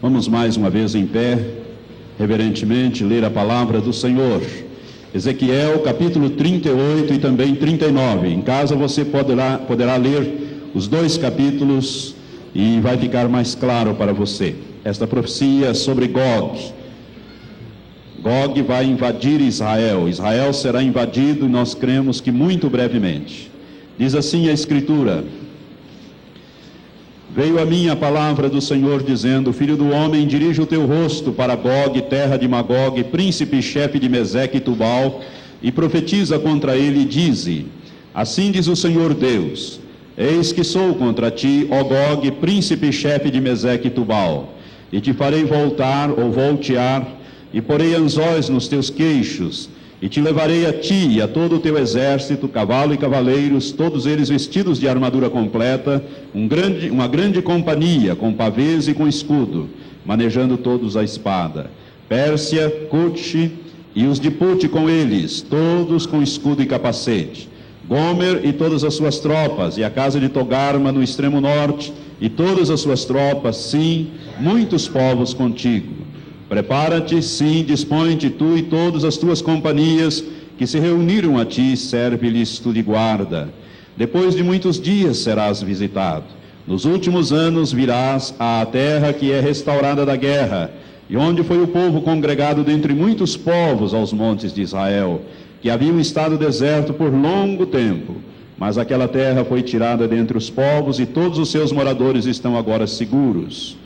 Vamos mais uma vez em pé, reverentemente, ler a palavra do Senhor. Ezequiel, capítulo 38 e também 39. Em casa você poderá ler os dois capítulos e vai ficar mais claro para você. Esta profecia sobre Gog. Gog vai invadir Israel. Israel será invadido e nós cremos que muito brevemente. Diz assim a Escritura: Veio a mim a palavra do Senhor, dizendo: Filho do homem, dirige o teu rosto para Gog, terra de Magog, príncipe e chefe de Meseque e Tubal, e profetiza contra ele, e dize: Assim diz o Senhor Deus: Eis que sou contra ti, ó Gog, príncipe e chefe de Meseque e Tubal, e te farei voltear, e porei anzóis nos teus queixos, e te levarei a ti e a todo o teu exército, cavalo e cavaleiros, todos eles vestidos de armadura completa, uma grande companhia, com pavês e com escudo, manejando todos a espada. Pérsia, Cute e os de Pute com eles, todos com escudo e capacete. Gomer e todas as suas tropas, e a casa de Togarma no extremo norte, e todas as suas tropas, sim, muitos povos contigo. Prepara-te, sim, dispõe-te tu e todas as tuas companhias que se reuniram a ti, serve-lhes tu de guarda. Depois de muitos dias serás visitado. Nos últimos anos virás à terra que é restaurada da guerra, e onde foi o povo congregado dentre muitos povos aos montes de Israel, que haviam estado deserto por longo tempo. Mas aquela terra foi tirada dentre os povos, e todos os seus moradores estão agora seguros.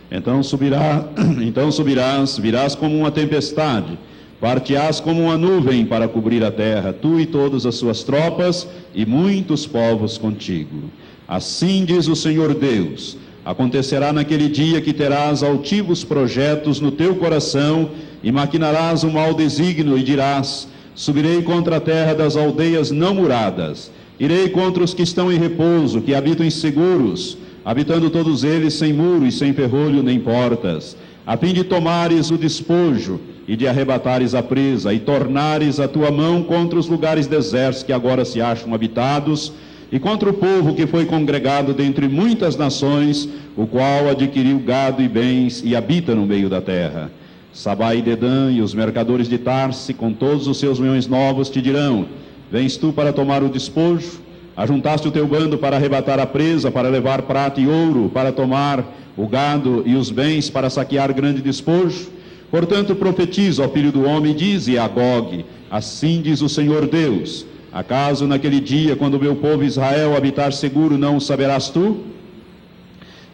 Então subirás, virás como uma tempestade, partirás como uma nuvem para cobrir a terra, tu e todas as suas tropas, e muitos povos contigo. Assim diz o Senhor Deus: acontecerá naquele dia que terás altivos projetos no teu coração, e maquinarás um mau desígnio, e dirás: subirei contra a terra das aldeias não muradas, irei contra os que estão em repouso, que habitam inseguros, habitando todos eles sem muro e sem ferrolho nem portas, a fim de tomares o despojo e de arrebatares a presa, e tornares a tua mão contra os lugares desertos que agora se acham habitados, e contra o povo que foi congregado dentre muitas nações, o qual adquiriu gado e bens e habita no meio da terra. Sabá e Dedã e os mercadores de Tarse, com todos os seus meões novos, te dirão: vens tu para tomar o despojo? Ajuntaste o teu bando para arrebatar a presa, para levar prata e ouro, para tomar o gado e os bens, para saquear grande despojo? Portanto, profetiza, ó filho do homem, dize a Gog: assim diz o Senhor Deus: acaso naquele dia, quando o meu povo Israel habitar seguro, não o saberás tu?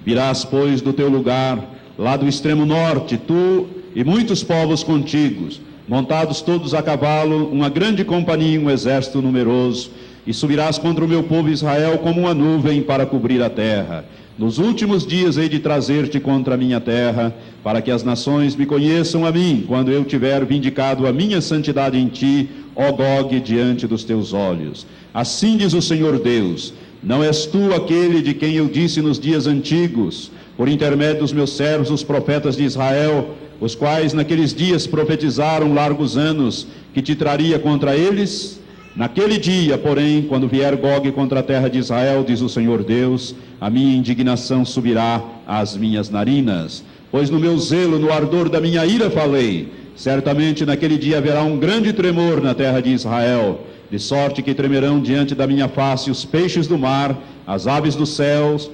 Virás, pois, do teu lugar, lá do extremo norte, tu e muitos povos contigo, montados todos a cavalo, uma grande companhia, um exército numeroso, e subirás contra o meu povo Israel como uma nuvem para cobrir a terra. Nos últimos dias hei de trazer-te contra a minha terra, para que as nações me conheçam a mim, quando eu tiver vindicado a minha santidade em ti, ó Gog, diante dos teus olhos. Assim diz o Senhor Deus: não és tu aquele de quem eu disse nos dias antigos, por intermédio dos meus servos, os profetas de Israel, os quais naqueles dias profetizaram largos anos, que te traria contra eles? Naquele dia, porém, quando vier Gog contra a terra de Israel, diz o Senhor Deus, a minha indignação subirá às minhas narinas, pois no meu zelo, no ardor da minha ira falei. Certamente naquele dia haverá um grande tremor na terra de Israel, de sorte que tremerão diante da minha face os peixes do mar, as aves dos céus,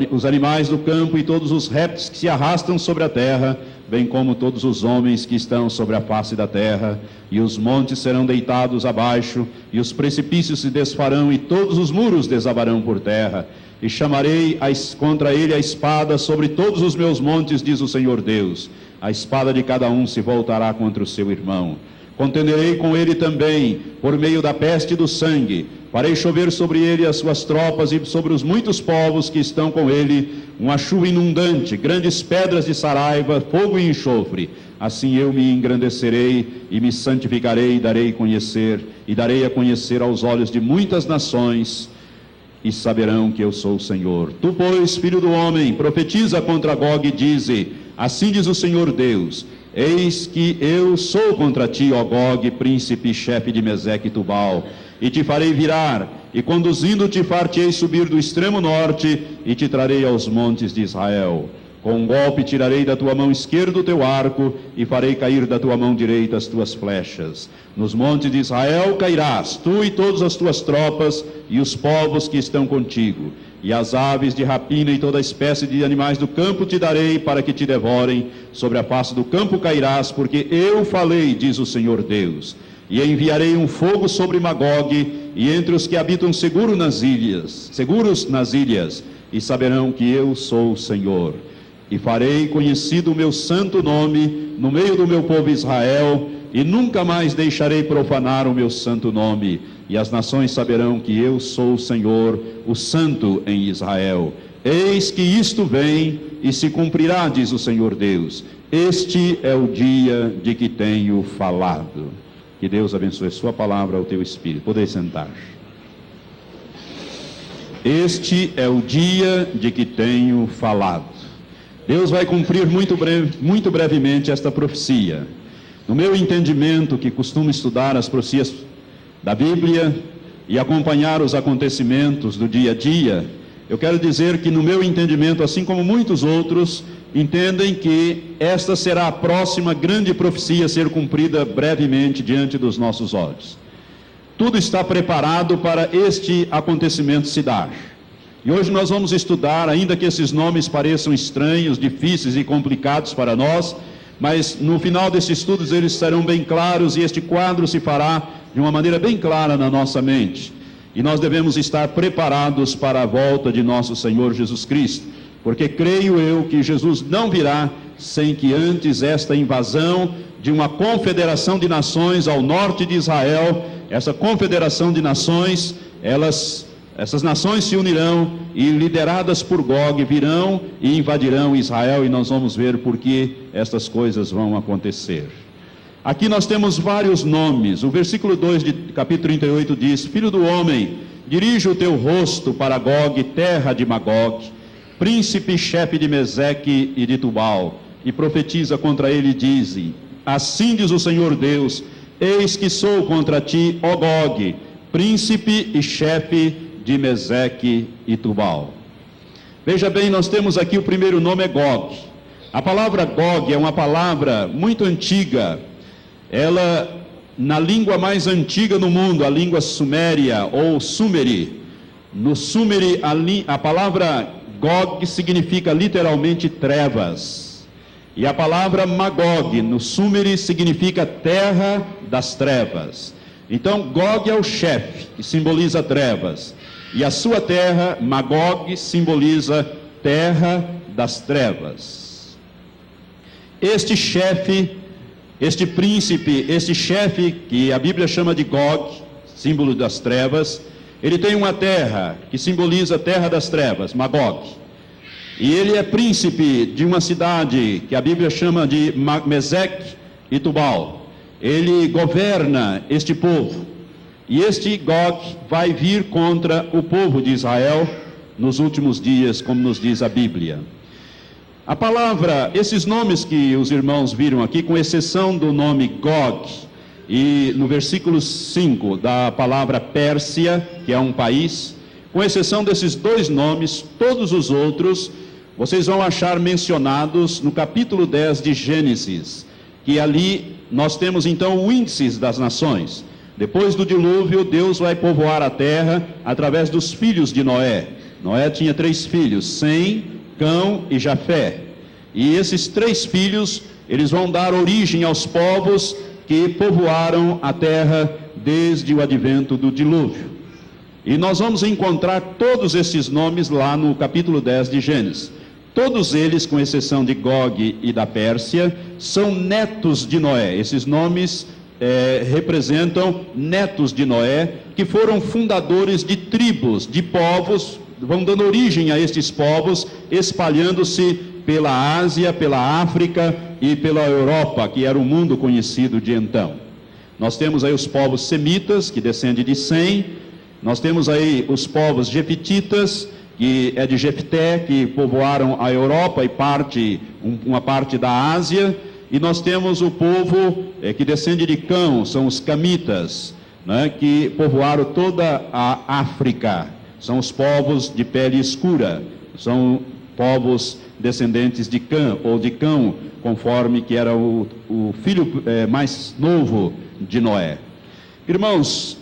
os animais do campo e todos os répteis que se arrastam sobre a terra, bem como todos os homens que estão sobre a face da terra, e os montes serão deitados abaixo, e os precipícios se desfarão, e todos os muros desabarão por terra, e chamarei contra ele a espada sobre todos os meus montes, diz o Senhor Deus. A espada de cada um se voltará contra o seu irmão. Contenderei com ele também, por meio da peste e do sangue, farei chover sobre ele as suas tropas e sobre os muitos povos que estão com ele, uma chuva inundante, grandes pedras de saraiva, fogo e enxofre. Assim eu me engrandecerei e me santificarei e darei a conhecer aos olhos de muitas nações, e saberão que eu sou o Senhor. Tu, pois, filho do homem, profetiza contra Gog e dize: assim diz o Senhor Deus: eis que eu sou contra ti, ó Gog, príncipe e chefe de Meseque e Tubal, e te farei virar, e conduzindo-te far-te-ei subir do extremo norte, e te trarei aos montes de Israel. Com um golpe tirarei da tua mão esquerda o teu arco, e farei cair da tua mão direita as tuas flechas. Nos montes de Israel cairás, tu e todas as tuas tropas, e os povos que estão contigo. E as aves de rapina e toda espécie de animais do campo te darei, para que te devorem. Sobre a face do campo cairás, porque eu falei, diz o Senhor Deus. E enviarei um fogo sobre Magogue, e entre os que habitam seguros nas ilhas, e saberão que eu sou o Senhor. E farei conhecido o meu santo nome no meio do meu povo Israel, e nunca mais deixarei profanar o meu santo nome. E as nações saberão que eu sou o Senhor, o Santo em Israel. Eis que isto vem e se cumprirá, diz o Senhor Deus. Este é o dia de que tenho falado. Que Deus abençoe sua palavra ao teu espírito. Podeis sentar. Este é o dia de que tenho falado. Deus vai cumprir muito brevemente esta profecia. No meu entendimento, que costumo estudar as profecias da Bíblia e acompanhar os acontecimentos do dia a dia, eu quero dizer que no meu entendimento, assim como muitos outros, entendem que esta será a próxima grande profecia a ser cumprida brevemente diante dos nossos olhos. Tudo está preparado para este acontecimento se dar. E hoje nós vamos estudar, ainda que esses nomes pareçam estranhos, difíceis e complicados para nós, mas no final desses estudos eles estarão bem claros e este quadro se fará de uma maneira bem clara na nossa mente. E nós devemos estar preparados para a volta de nosso Senhor Jesus Cristo, porque creio eu que Jesus não virá sem que antes esta invasão de uma confederação de nações ao norte de Israel, essa confederação de nações, essas nações se unirão e, lideradas por Gog, virão e invadirão Israel, e nós vamos ver por que estas coisas vão acontecer. Aqui nós temos vários nomes. O versículo 2 de capítulo 38 diz: Filho do homem, dirige o teu rosto para Gog, terra de Magog, príncipe e chefe de Meseque e de Tubal, e profetiza contra ele e diz: Assim diz o Senhor Deus, eis que sou contra ti, ó Gog, príncipe e chefe de Meseque e Tubal. Veja bem, nós temos aqui o primeiro nome é Gog. A palavra Gog é uma palavra muito antiga. Ela, na língua mais antiga no mundo, a língua suméria ou sumeri. No sumeri, a palavra Gog significa literalmente trevas. E a palavra Magog, no sumeri, significa terra das trevas. Então, Gog é o chefe, que simboliza trevas. E a sua terra, Magog, simboliza terra das trevas. Este chefe, este príncipe, este chefe, que a Bíblia chama de Gog, símbolo das trevas, ele tem uma terra que simboliza a terra das trevas, Magog. E ele é príncipe de uma cidade que a Bíblia chama de Meseque e Tubal. Ele governa este povo. E este Gog vai vir contra o povo de Israel nos últimos dias, como nos diz a Bíblia. A palavra, esses nomes que os irmãos viram aqui, com exceção do nome Gog, e no versículo 5 da palavra Pérsia, que é um país, com exceção desses dois nomes, todos os outros, vocês vão achar mencionados no capítulo 10 de Gênesis, que ali nós temos então o índice das nações. Depois do dilúvio, Deus vai povoar a terra através dos filhos de Noé. Noé tinha 3 filhos, Sem, Cão e Jafé. E esses 3 filhos, eles vão dar origem aos povos que povoaram a terra desde o advento do dilúvio. E nós vamos encontrar todos esses nomes lá no capítulo 10 de Gênesis. Todos eles, com exceção de Gog e da Pérsia, são netos de Noé. Esses nomes representam netos de Noé, que foram fundadores de tribos, de povos, vão dando origem a estes povos, espalhando-se pela Ásia, pela África e pela Europa, que era o mundo conhecido de então. Nós temos aí os povos semitas, que descendem de Sem. Nós temos aí os povos jefititas, que é de Jefté, que povoaram a Europa e uma parte da Ásia. E nós temos o povo que descende de Cão, são os camitas, né, que povoaram toda a África. São os povos de pele escura, são povos descendentes de Cã, ou de Cão, conforme que era o filho mais novo de Noé. Irmãos,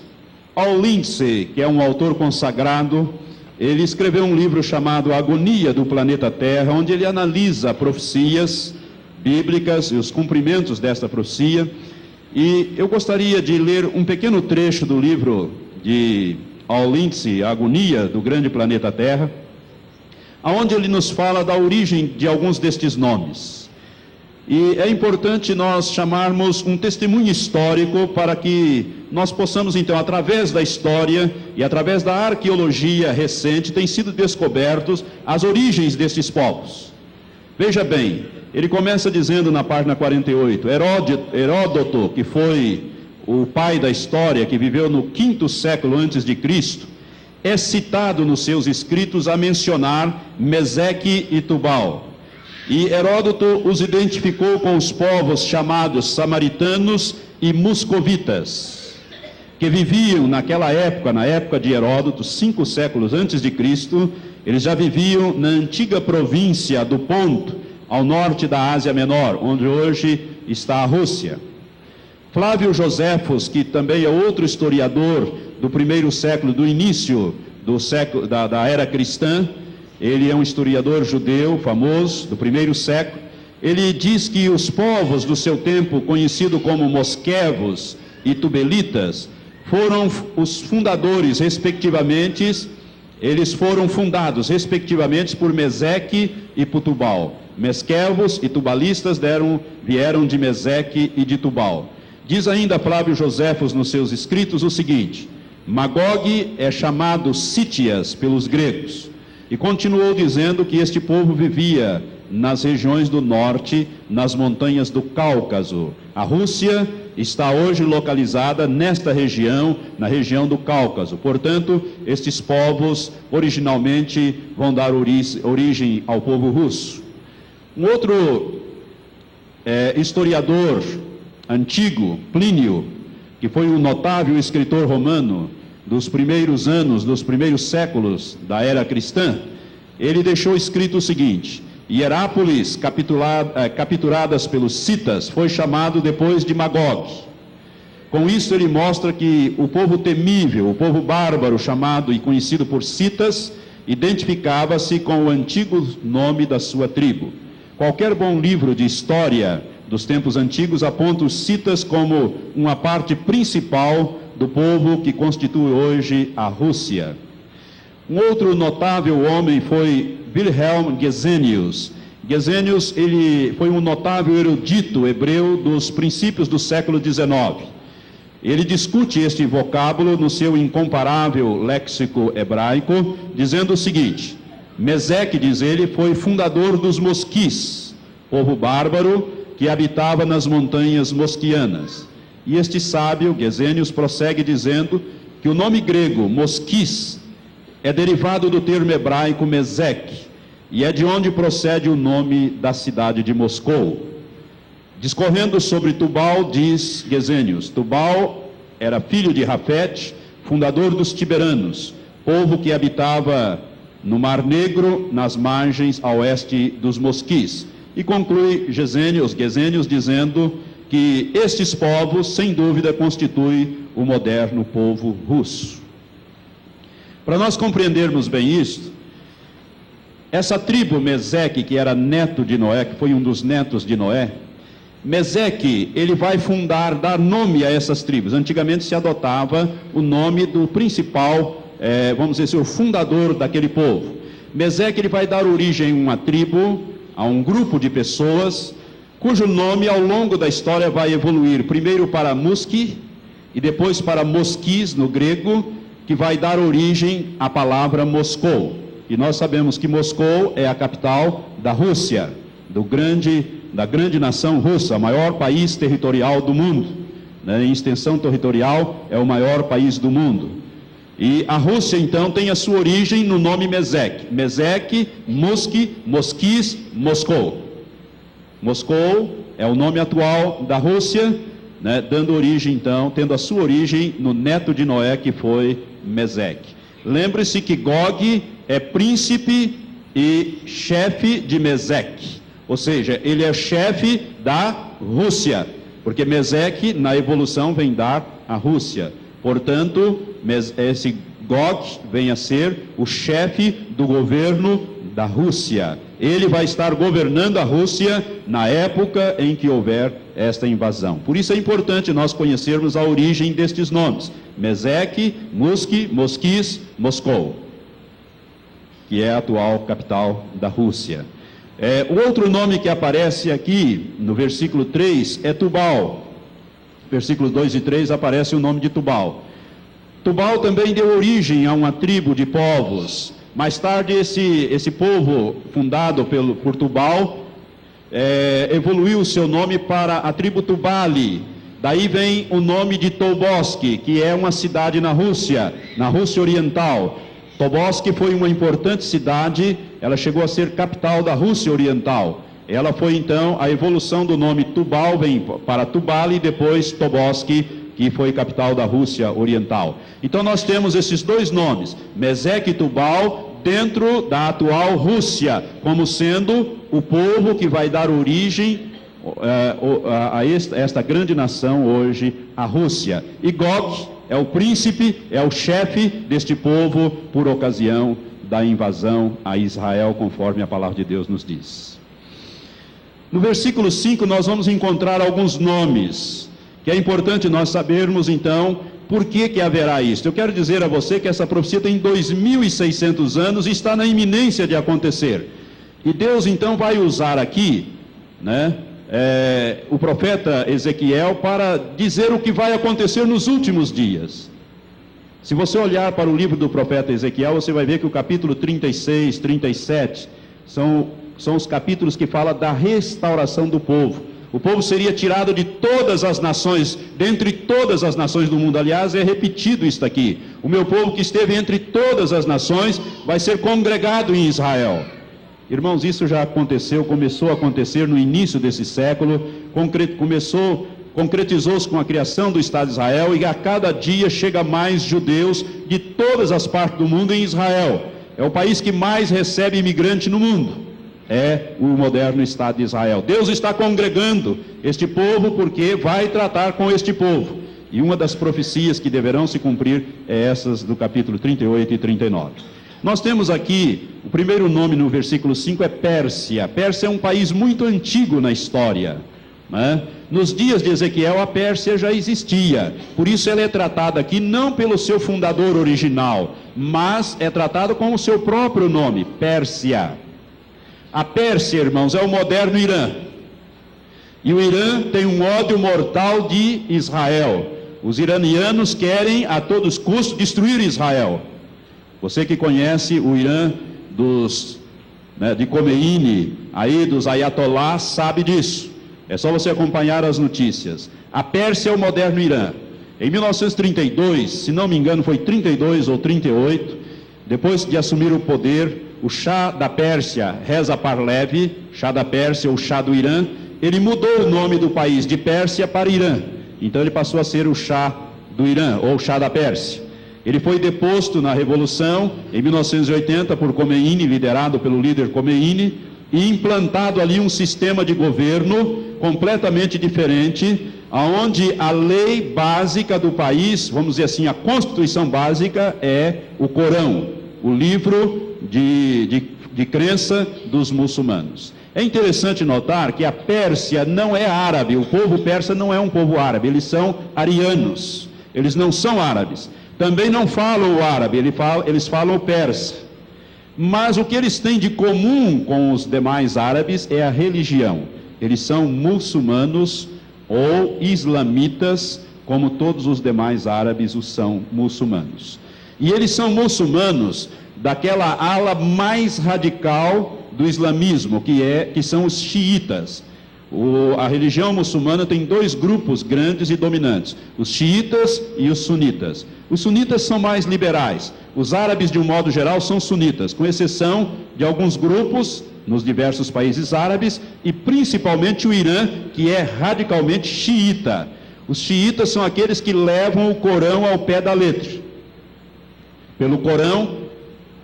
Al Lindsey, que é um autor consagrado, ele escreveu um livro chamado Agonia do Planeta Terra, onde ele analisa profecias bíblicas e os cumprimentos desta profecia. E eu gostaria de ler um pequeno trecho do livro de Al Lindsey, Agonia do Grande Planeta Terra, onde ele nos fala da origem de alguns destes nomes. E é importante nós chamarmos um testemunho histórico para que nós possamos, então, através da história e através da arqueologia recente, tem sido descobertos as origens destes povos. Veja bem, ele começa dizendo na página 48, Heródoto, que foi o pai da história, que viveu no 5º século antes de Cristo, é citado nos seus escritos a mencionar Meseque e Tubal. E Heródoto os identificou com os povos chamados samaritanos e moscovitas, que viviam naquela época, na época de Heródoto, 5 séculos antes de Cristo, eles já viviam na antiga província do Ponto, ao norte da Ásia Menor, onde hoje está a Rússia. Flávio Joséfos, que também é outro historiador do 1º século, do início do século, da era cristã, ele é um historiador judeu famoso do 1º século. Ele diz que os povos do seu tempo, conhecidos como mosquevos e tubelitas, foram os fundadores, respectivamente, eles foram fundados, respectivamente, por Meseque e por Tubal. Mesquevos e tubalistas vieram de Meseque e de Tubal. Diz ainda Flávio Joséfos nos seus escritos o seguinte: Magog é chamado Sítias pelos gregos. E continuou dizendo que este povo vivia nas regiões do norte, nas montanhas do Cáucaso. A Rússia está hoje localizada nesta região, na região do Cáucaso. Portanto, estes povos originalmente vão dar origem ao povo russo. Um outro historiador antigo, Plínio, que foi um notável escritor romano dos primeiros anos, dos primeiros séculos da era cristã, ele deixou escrito o seguinte: Hierápolis, capturadas pelos citas, foi chamado depois de Magog. Com isso ele mostra que o povo temível, o povo bárbaro, chamado e conhecido por citas, identificava-se com o antigo nome da sua tribo. Qualquer bom livro de história dos tempos antigos aponta os citas como uma parte principal do povo que constitui hoje a Rússia. Um outro notável homem foi Wilhelm Gesenius. Gesenius, ele foi um notável erudito hebreu dos princípios do século XIX. Ele discute este vocábulo no seu incomparável léxico hebraico, dizendo o seguinte: Meseque, diz ele, foi fundador dos mosquis, povo bárbaro que habitava nas montanhas mosquianas. E este sábio, Gesenius, prossegue dizendo que o nome grego, mosquis, é derivado do termo hebraico Meseque, e é de onde procede o nome da cidade de Moscou. Discorrendo sobre Tubal, diz Gesenius, Tubal era filho de Rafete, fundador dos tiberanos, povo que habitava no Mar Negro, nas margens a oeste dos mosquis. E conclui Gesenius dizendo que estes povos, sem dúvida, constituem o moderno povo russo. Para nós compreendermos bem isto, essa tribo Meseque, que era neto de Noé, que foi um dos netos de Noé, Meseque, ele vai dar nome a essas tribos. Antigamente se adotava o nome do principal, vamos dizer, o fundador daquele povo. Meseque, ele vai dar origem a uma tribo, a um grupo de pessoas, cujo nome ao longo da história vai evoluir primeiro para Musqui e depois para Mosquis no grego, que vai dar origem à palavra Moscou. E nós sabemos que Moscou é a capital da Rússia, da grande nação russa, o maior país territorial do mundo, né? Em extensão territorial é o maior país do mundo. E a Rússia então tem a sua origem no nome Meseque. Meseque, Musqui, Mosquis, Moscou. Moscou é o nome atual da Rússia, né, dando origem então, tendo a sua origem no neto de Noé, que foi Meseque. Lembre-se que Gog é príncipe e chefe de Meseque. Ou seja, ele é chefe da Rússia, porque Meseque, na evolução, vem dar a Rússia. Portanto, esse Gog vem a ser o chefe do governo da Rússia. Ele vai estar governando a Rússia na época em que houver esta invasão. Por isso é importante nós conhecermos a origem destes nomes: Meseque, Musque, Mosquis, Moscou, que é a atual capital da Rússia. O outro nome que aparece aqui no versículo 3 é Tubal. Versículos 2 e 3 aparece o nome de Tubal. Tubal também deu origem a uma tribo de povos. Mais tarde esse povo fundado por Tubal evoluiu o seu nome para a tribo Tubali. Daí vem o nome de Tobolsk, que é uma cidade na Rússia Oriental. Tobolsk foi uma importante cidade, ela chegou a ser capital da Rússia Oriental. Ela foi então, a evolução do nome Tubal vem para Tubali e depois Tobolsk, que foi capital da Rússia Oriental. Então nós temos esses dois nomes, Meseque e Tubal, dentro da atual Rússia, como sendo o povo que vai dar origem a esta grande nação hoje, a Rússia. E Gog é o príncipe, é o chefe deste povo por ocasião da invasão a Israel, conforme a palavra de Deus nos diz. No versículo 5 nós vamos encontrar alguns nomes, que é importante nós sabermos então por que haverá isto. Eu quero dizer a você que essa profecia tem 2.600 anos e está na iminência de acontecer. E Deus então vai usar aqui, o profeta Ezequiel para dizer o que vai acontecer nos últimos dias. Se você olhar para o livro do profeta Ezequiel, você vai ver que o capítulo 36, 37 são os capítulos que falam da restauração do povo. O povo seria tirado de todas as nações, dentre todas as nações do mundo. Aliás, é repetido isto aqui: o meu povo que esteve entre todas as nações vai ser congregado em Israel. Irmãos, isso já aconteceu, começou a acontecer no início desse século, concretizou-se com a criação do Estado de Israel, e a cada dia chega mais judeus de todas as partes do mundo em Israel. É o país que mais recebe imigrante no mundo, é o moderno Estado de Israel. Deus está congregando este povo porque vai tratar com este povo. E uma das profecias que deverão se cumprir é essas do capítulo 38 e 39. Nós temos aqui, o primeiro nome no versículo 5 é Pérsia. Pérsia é um país muito antigo na história, Nos dias de Ezequiel a Pérsia já existia, por isso ela é tratada aqui não pelo seu fundador original, mas é tratada com o seu próprio nome, Pérsia. A Pérsia, irmãos, é o moderno Irã. E o Irã tem um ódio mortal de Israel. Os iranianos querem a todos custos destruir Israel. Você que conhece o Irã de Khomeini, aí dos Ayatollahs, sabe disso. É só você acompanhar as notícias. A Pérsia é o moderno Irã. Em 1932, se não me engano foi 32 ou 38, depois de assumir o poder, o Shah da Pérsia, Reza Pahlavi, Shah da Pérsia ou Shah do Irã, ele mudou o nome do país de Pérsia para Irã. Então ele passou a ser o Shah do Irã, ou Shah da Pérsia. Ele foi deposto na Revolução, em 1980, por Khomeini, liderado pelo líder Khomeini, e implantado ali um sistema de governo completamente diferente, onde a lei básica do país, vamos dizer assim, a Constituição básica é o Corão, o livro de crença dos muçulmanos. É interessante notar que a Pérsia não é árabe, o povo persa não é um povo árabe, eles são arianos, eles não são árabes. Também não falam o árabe, eles falam o persa. Mas o que eles têm de comum com os demais árabes é a religião. Eles são muçulmanos ou islamitas, como todos os demais árabes os são muçulmanos. E eles são muçulmanos daquela ala mais radical do islamismo, que são os xiitas. A religião muçulmana tem dois grupos grandes e dominantes, os xiitas e os sunitas. Os sunitas são mais liberais, os árabes de um modo geral são sunitas, com exceção de alguns grupos nos diversos países árabes e principalmente o Irã, que é radicalmente xiita. Os xiitas são aqueles que levam o Corão ao pé da letra. Pelo Corão,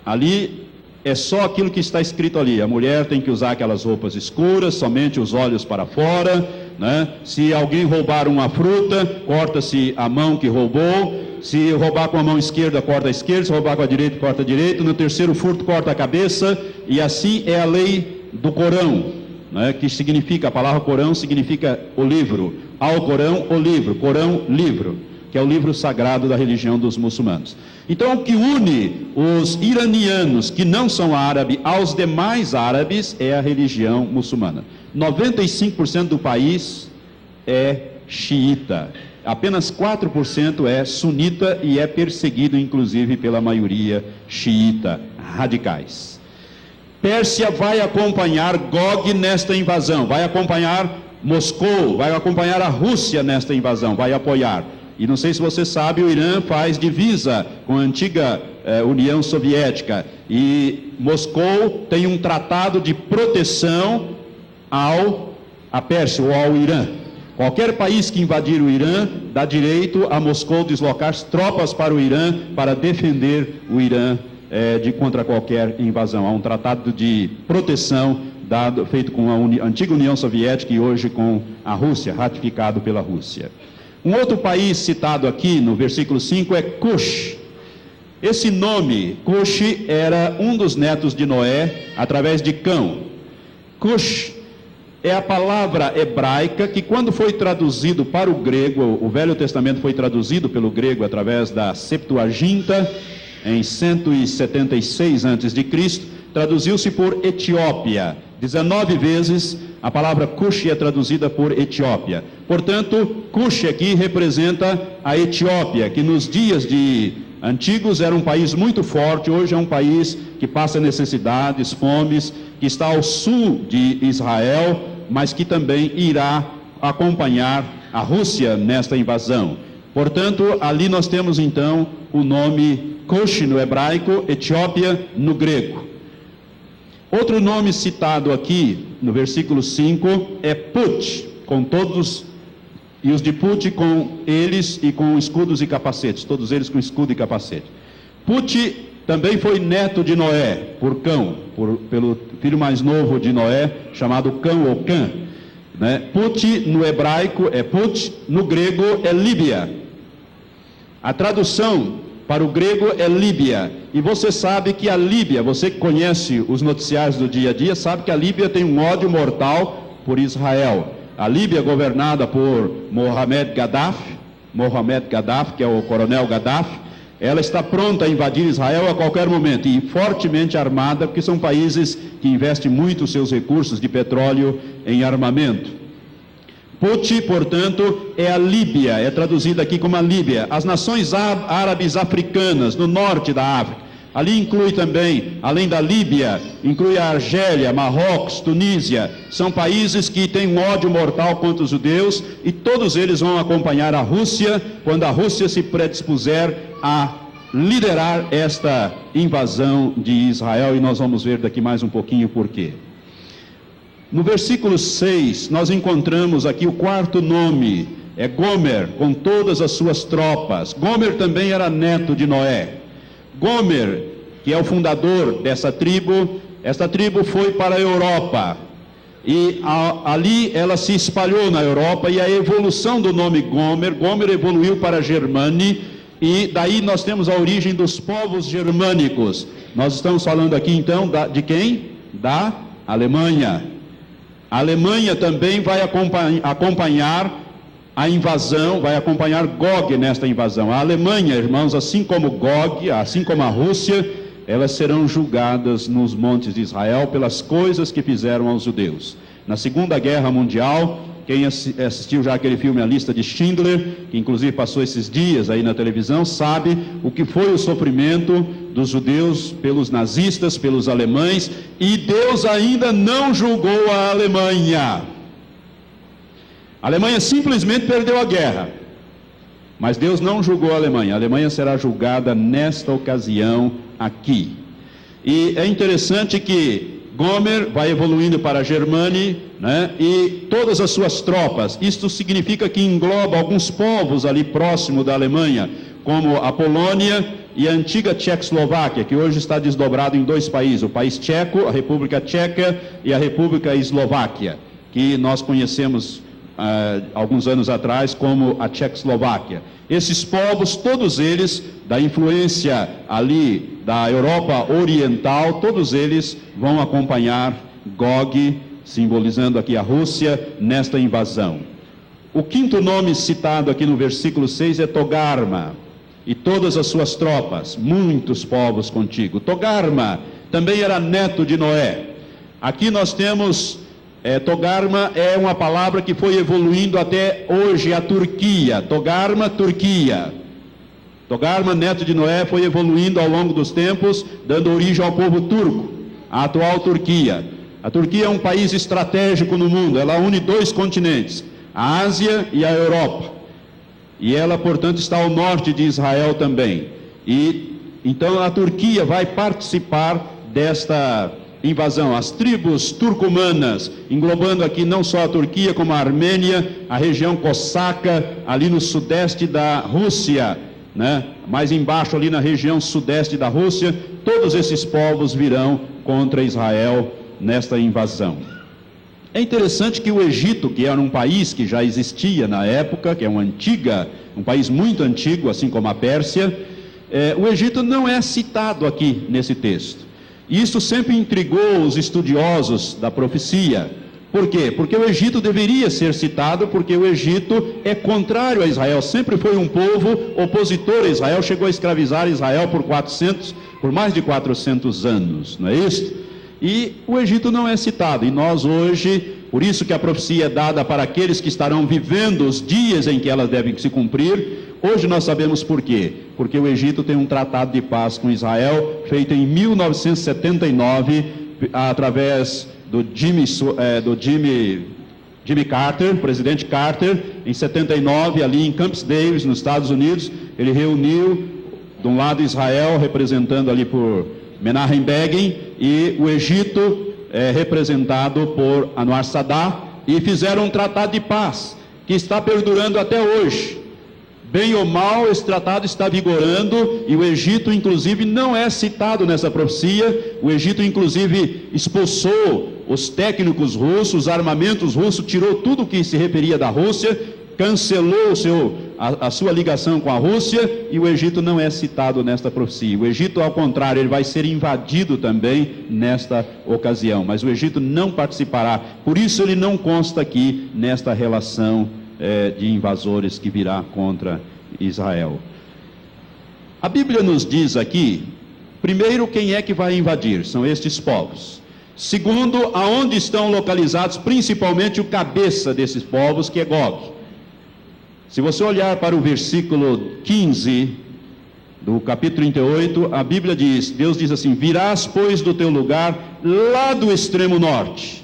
ali é só aquilo que está escrito ali. A mulher tem que usar aquelas roupas escuras, somente os olhos para fora, né? Se alguém roubar uma fruta, corta-se a mão que roubou. Se roubar com a mão esquerda, corta a esquerda. Se roubar com a direita, corta a direita. No terceiro furto, corta a cabeça. E assim é a lei do Corão, né? Que significa, a palavra Corão significa o livro. Alcorão, o livro. Corão, livro, que é o livro sagrado da religião dos muçulmanos. Então, o que une os iranianos, que não são árabes, aos demais árabes, é a religião muçulmana. 95% do país é xiita. Apenas 4% é sunita e é perseguido, inclusive, pela maioria xiita, radicais. Pérsia vai acompanhar Gog nesta invasão, vai acompanhar Moscou, vai acompanhar a Rússia nesta invasão, vai apoiar. E não sei se você sabe, o Irã faz divisa com a antiga União Soviética. E Moscou tem um tratado de proteção à Pérsia ou ao Irã. Qualquer país que invadir o Irã dá direito a Moscou deslocar tropas para o Irã para defender o Irã contra qualquer invasão. Há um tratado de proteção feito com a antiga União Soviética e hoje com a Rússia, ratificado pela Rússia. Um outro país citado aqui no versículo 5 é Cush. Esse nome, Cush, era um dos netos de Noé através de Cão. Cush é a palavra hebraica que, quando foi traduzido para o grego, o Velho Testamento foi traduzido pelo grego através da Septuaginta, em 176 a.C., traduziu-se por Etiópia. 19 vezes a palavra Cush é traduzida por Etiópia. Portanto, Cush aqui representa a Etiópia, que nos dias antigos era um país muito forte, hoje é um país que passa necessidades, fomes, que está ao sul de Israel, mas que também irá acompanhar a Rússia nesta invasão. Portanto, ali nós temos então o nome Cush no hebraico, Etiópia no grego. Outro nome citado aqui no versículo 5 é Put, com todos, e os de Put com eles e com escudos e capacetes, todos eles com escudo e capacete. Put também foi neto de Noé, por Cão, pelo filho mais novo de Noé, chamado Cão ou Cã. Né? Put no hebraico é Put, no grego é Líbia. A tradução para o grego é Líbia. E você sabe que a Líbia, você que conhece os noticiários do dia a dia, sabe que a Líbia tem um ódio mortal por Israel. A Líbia, governada por Mohamed Gaddafi, que é o coronel Gaddafi, ela está pronta a invadir Israel a qualquer momento e fortemente armada, porque são países que investem muito os seus recursos de petróleo em armamento. Put, portanto, é a Líbia, é traduzida aqui como a Líbia. As nações árabes africanas, no norte da África. Ali inclui também, além da Líbia, inclui a Argélia, Marrocos, Tunísia. São países que têm um ódio mortal contra os judeus e todos eles vão acompanhar a Rússia quando a Rússia se predispuser a liderar esta invasão de Israel. E nós vamos ver daqui mais um pouquinho por quê. No versículo 6, nós encontramos aqui o quarto nome, é Gomer, com todas as suas tropas. Gomer também era neto de Noé. Gomer, que é o fundador dessa tribo, esta tribo foi para a Europa. E ali ela se espalhou na Europa, e a evolução do nome Gomer evoluiu para Germânia, e daí nós temos a origem dos povos germânicos. Nós estamos falando aqui então de quem? Da Alemanha. A Alemanha também vai acompanhar a invasão, vai acompanhar Gog nesta invasão. A Alemanha, irmãos, assim como Gog, assim como a Rússia, elas serão julgadas nos montes de Israel pelas coisas que fizeram aos judeus. Na Segunda Guerra Mundial, quem assistiu já aquele filme A Lista de Schindler, que inclusive passou esses dias aí na televisão, sabe o que foi o sofrimento dos judeus pelos nazistas, pelos alemães, e Deus ainda não julgou a Alemanha. A Alemanha simplesmente perdeu a guerra, mas Deus não julgou a Alemanha. A Alemanha será julgada nesta ocasião aqui. E é interessante que Gomer vai evoluindo para a Germânia, né? E todas as suas tropas. Isto significa que engloba alguns povos ali próximo da Alemanha, como a Polônia, e a antiga Tchecoslováquia, que hoje está desdobrado em dois países, o país tcheco, a República Tcheca e a República Eslováquia, que nós conhecemos alguns anos atrás como a Tchecoslováquia. Esses povos, todos eles, da influência ali da Europa Oriental, todos eles vão acompanhar Gog, simbolizando aqui a Rússia, nesta invasão. O quinto nome citado aqui no versículo 6 é Togarma, e todas as suas tropas, muitos povos contigo. Togarma também era neto de Noé. Aqui nós temos, Togarma é uma palavra que foi evoluindo até hoje, a Turquia. Togarma, Turquia. Togarma, neto de Noé, foi evoluindo ao longo dos tempos, dando origem ao povo turco, a atual Turquia. A Turquia é um país estratégico no mundo, ela une dois continentes, a Ásia e a Europa. E ela, portanto, está ao norte de Israel também. E então a Turquia vai participar desta invasão. As tribos turcomanas, englobando aqui não só a Turquia, como a Armênia, a região cosaca, ali no sudeste da Rússia, né? Mais embaixo ali na região sudeste da Rússia, todos esses povos virão contra Israel nesta invasão. É interessante que o Egito, que era um país que já existia na época, que é um país muito antigo, assim como a Pérsia, o Egito não é citado aqui nesse texto. E isso sempre intrigou os estudiosos da profecia. Por quê? Porque o Egito deveria ser citado, porque o Egito é contrário a Israel, sempre foi um povo opositor a Israel, chegou a escravizar Israel por mais de 400 anos, não é isso? E o Egito não é citado, e nós hoje, por isso que a profecia é dada para aqueles que estarão vivendo os dias em que elas devem se cumprir. Hoje nós sabemos por quê, porque o Egito tem um tratado de paz com Israel, feito em 1979, através do Jimmy Carter, presidente Carter, em 79, ali em Camp David, nos Estados Unidos. Ele reuniu, de um lado Israel, representando ali por Menachem Begin, e o Egito representado por Anwar Sadat, e fizeram um tratado de paz, que está perdurando até hoje. Bem ou mal, esse tratado está vigorando, e o Egito, inclusive, não é citado nessa profecia. O Egito, inclusive, expulsou os técnicos russos, os armamentos russos, tirou tudo que se referia da Rússia, cancelou a sua ligação com a Rússia, e o Egito não é citado nesta profecia. O Egito, ao contrário, ele vai ser invadido também nesta ocasião, mas o Egito não participará, por isso ele não consta aqui nesta relação de invasores que virá contra Israel. A Bíblia nos diz aqui, primeiro, quem é que vai invadir? São estes povos. Segundo, aonde estão localizados principalmente o cabeça desses povos, que é Gog. Se você olhar para o versículo 15 do capítulo 38, a Bíblia diz, Deus diz assim: virás, pois, do teu lugar lá do extremo norte.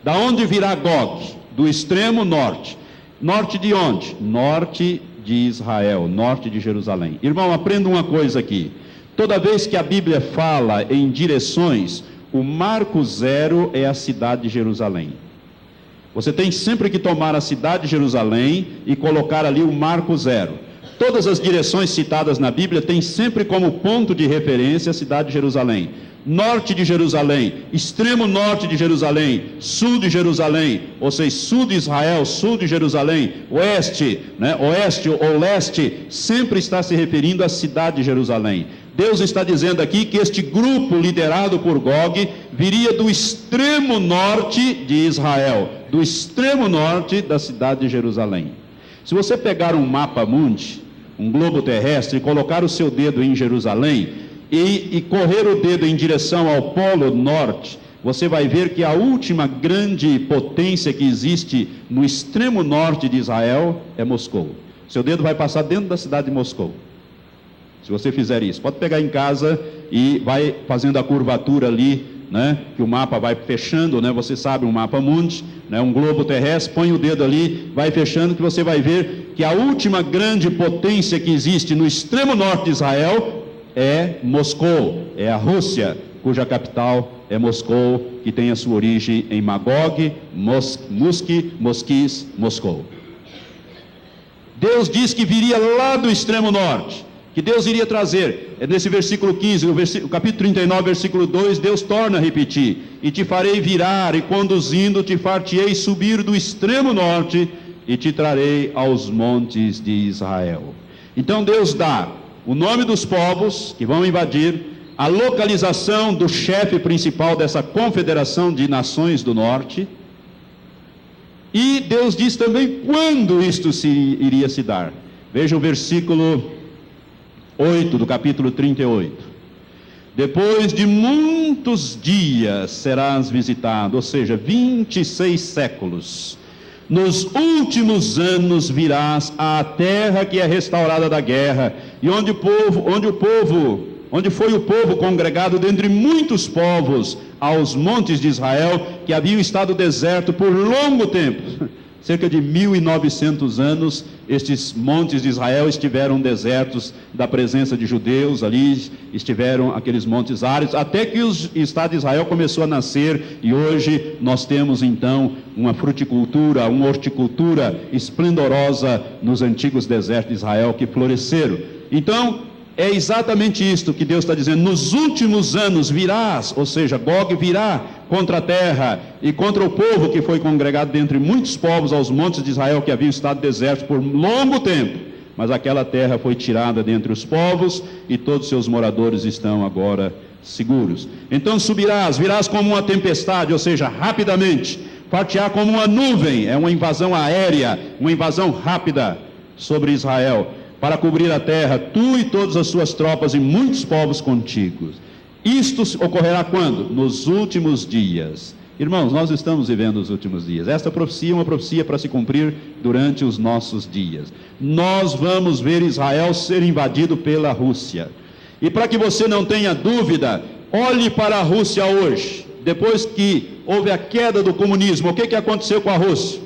Da onde virá Gog? Do extremo norte. Norte de onde? Norte de Israel, norte de Jerusalém. Irmão, aprenda uma coisa aqui. Toda vez que a Bíblia fala em direções, o marco zero é a cidade de Jerusalém. Você tem sempre que tomar a cidade de Jerusalém e colocar ali o marco zero. Todas as direções citadas na Bíblia têm sempre como ponto de referência a cidade de Jerusalém. Norte de Jerusalém, extremo norte de Jerusalém, sul de Jerusalém, ou seja, sul de Israel, sul de Jerusalém, oeste, oeste ou leste, sempre está se referindo à cidade de Jerusalém. Deus está dizendo aqui que este grupo liderado por Gog viria do extremo norte de Israel, do extremo norte da cidade de Jerusalém. Se você pegar um mapa mundi, um globo terrestre, e colocar o seu dedo em Jerusalém, e correr o dedo em direção ao polo norte, você vai ver que a última grande potência que existe no extremo norte de Israel é Moscou. Seu dedo vai passar dentro da cidade de Moscou. Se você fizer isso, pode pegar em casa e vai fazendo a curvatura ali, que o mapa vai fechando, você sabe, um mapa mundi, um globo terrestre, põe o dedo ali, vai fechando, que você vai ver que a última grande potência que existe no extremo norte de Israel é Moscou, é a Rússia, cuja capital é Moscou, que tem a sua origem em Magog, Mosquis, Moscou. Deus diz que viria lá do extremo norte. que Deus iria trazer. Nesse versículo 15, o capítulo 39, versículo 2, Deus torna a repetir: e te farei virar, e conduzindo te far-te-ei subir do extremo norte, e te trarei aos montes de Israel. Então Deus dá o nome dos povos que vão invadir, a localização do chefe principal dessa confederação de nações do norte, e Deus diz também quando isto iria se dar. Veja o versículo 8 do capítulo 38. Depois de muitos dias serás visitado, ou seja, 26 séculos. Nos últimos anos virás à terra que é restaurada da guerra, e onde foi o povo congregado dentre muitos povos aos montes de Israel, que haviam estado deserto por longo tempo. Cerca de 1900 anos, estes montes de Israel estiveram desertos da presença de judeus, ali estiveram aqueles montes áridos, até que o Estado de Israel começou a nascer, e hoje nós temos então uma fruticultura, uma horticultura esplendorosa nos antigos desertos de Israel que floresceram. Então, é exatamente isto que Deus está dizendo: nos últimos anos virás, ou seja, Gog virá contra a terra e contra o povo que foi congregado dentre muitos povos aos montes de Israel, que haviam estado desertos por longo tempo, mas aquela terra foi tirada dentre os povos e todos seus moradores estão agora seguros. Então virás como uma tempestade, ou seja, rapidamente, far-te-á como uma nuvem, é uma invasão aérea, uma invasão rápida sobre Israel, para cobrir a terra, tu e todas as suas tropas e muitos povos contigo. Isto ocorrerá quando? Nos últimos dias. Irmãos, nós estamos vivendo os últimos dias. Esta profecia é uma profecia para se cumprir durante os nossos dias. Nós vamos ver Israel ser invadido pela Rússia. E para que você não tenha dúvida, olhe para a Rússia hoje. Depois que houve a queda do comunismo, o que aconteceu com a Rússia?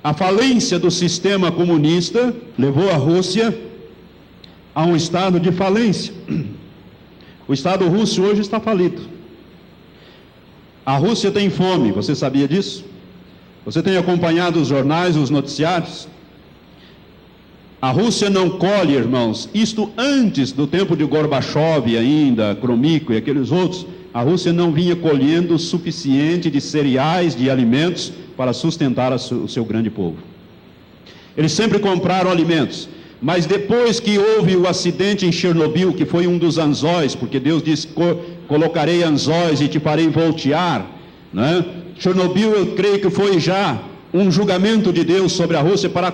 A falência do sistema comunista levou a Rússia a um estado de falência. O Estado russo hoje está falido. A Rússia tem fome, você sabia disso? Você tem acompanhado os jornais, os noticiários? A Rússia não colhe, irmãos, isto antes do tempo de Gorbachev ainda, Gromyko e aqueles outros. A Rússia não vinha colhendo o suficiente de cereais, de alimentos, para sustentar o seu grande povo. Eles sempre compraram alimentos, mas depois que houve o acidente em Chernobyl, que foi um dos anzóis, porque Deus disse: colocarei anzóis e te farei voltear, né? Chernobyl, eu creio que foi já um julgamento de Deus sobre a Rússia para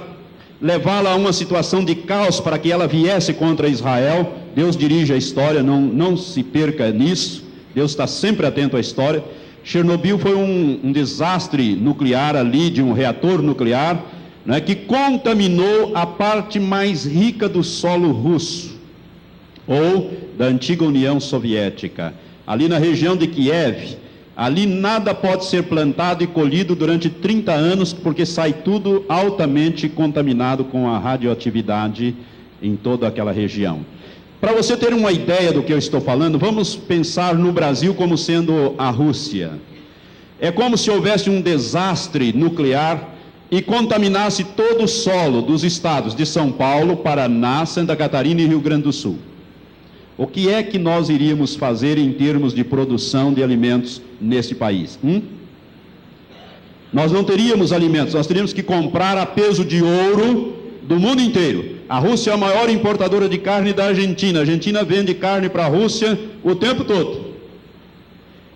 levá-la a uma situação de caos, para que ela viesse contra Israel. Deus dirige a história, não se perca nisso. Deus está sempre atento à história. Chernobyl foi um desastre nuclear ali, de um reator nuclear, né, que contaminou a parte mais rica do solo russo, ou da antiga União Soviética. Ali na região de Kiev, ali nada pode ser plantado e colhido durante 30 anos, porque sai tudo altamente contaminado com a radioatividade em toda aquela região. Para você ter uma ideia do que eu estou falando, vamos pensar no Brasil como sendo a Rússia. É como se houvesse um desastre nuclear e contaminasse todo o solo dos estados de São Paulo, Paraná, Santa Catarina e Rio Grande do Sul. O que é que nós iríamos fazer em termos de produção de alimentos neste país? Nós não teríamos alimentos, nós teríamos que comprar a peso de ouro do mundo inteiro. A Rússia é a maior importadora de carne da Argentina. A Argentina vende carne para a Rússia o tempo todo.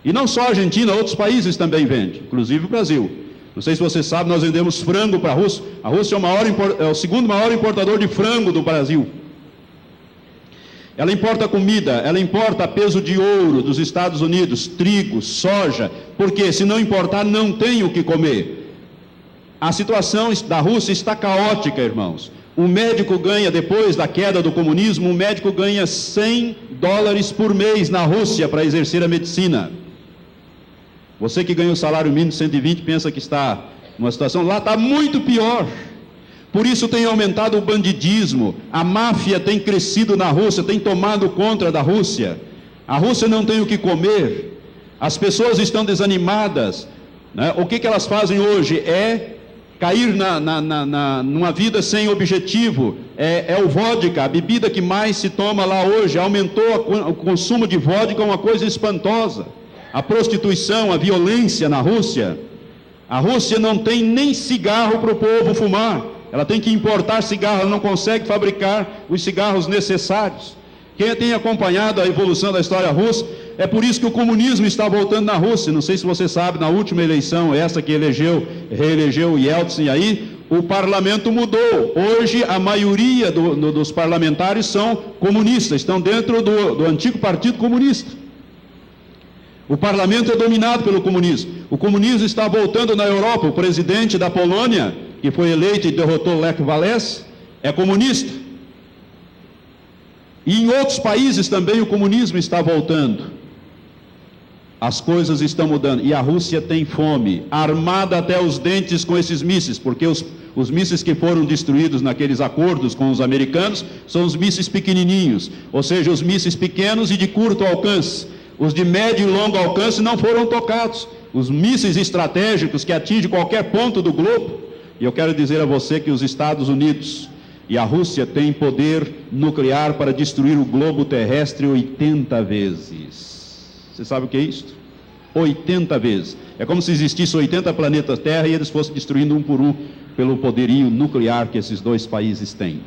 E não só a Argentina, outros países também vendem, inclusive o Brasil. Não sei se você sabe, nós vendemos frango para a Rússia. A Rússia é o segundo maior importador de frango do Brasil. Ela importa comida, ela importa peso de ouro dos Estados Unidos, trigo, soja, porque se não importar não tem o que comer. A situação da Rússia está caótica, irmãos. Um médico ganha, depois da queda do comunismo, um médico ganha $100 por mês na Rússia para exercer a medicina. Você que ganha o salário mínimo de 120 pensa que está numa situação, lá está muito pior. Por isso tem aumentado o bandidismo, a máfia tem crescido na Rússia, tem tomado conta da Rússia. A Rússia não tem o que comer, as pessoas estão desanimadas, né? O que elas fazem hoje é cair numa vida sem objetivo. É o vodka, a bebida que mais se toma lá hoje. Aumentou o consumo de vodka, uma coisa espantosa. A prostituição, a violência na Rússia. A Rússia não tem nem cigarro para o povo fumar. Ela tem que importar cigarro, ela não consegue fabricar os cigarros necessários. Quem tem acompanhado a evolução da história russa, é por isso que o comunismo está voltando na Rússia. Não sei se você sabe, na última eleição, essa que reelegeu Yeltsin aí, o parlamento mudou. Hoje a maioria dos parlamentares são comunistas, estão dentro do antigo Partido Comunista. O parlamento é dominado pelo comunismo. O comunismo está voltando na Europa. O presidente da Polônia, que foi eleito e derrotou Lech Wałęsa, é comunista. E em outros países também o comunismo está voltando. As coisas estão mudando. E a Rússia tem fome, armada até os dentes com esses mísseis, porque os mísseis que foram destruídos naqueles acordos com os americanos são os mísseis pequenininhos, ou seja, os mísseis pequenos e de curto alcance. Os de médio e longo alcance não foram tocados. Os mísseis estratégicos que atingem qualquer ponto do globo. E eu quero dizer a você que os Estados Unidos e a Rússia têm poder nuclear para destruir o globo terrestre 80 vezes. Você sabe o que é isso? 80 vezes. É como se existisse 80 planetas Terra e eles fossem destruindo um por um pelo poderio nuclear que esses dois países têm.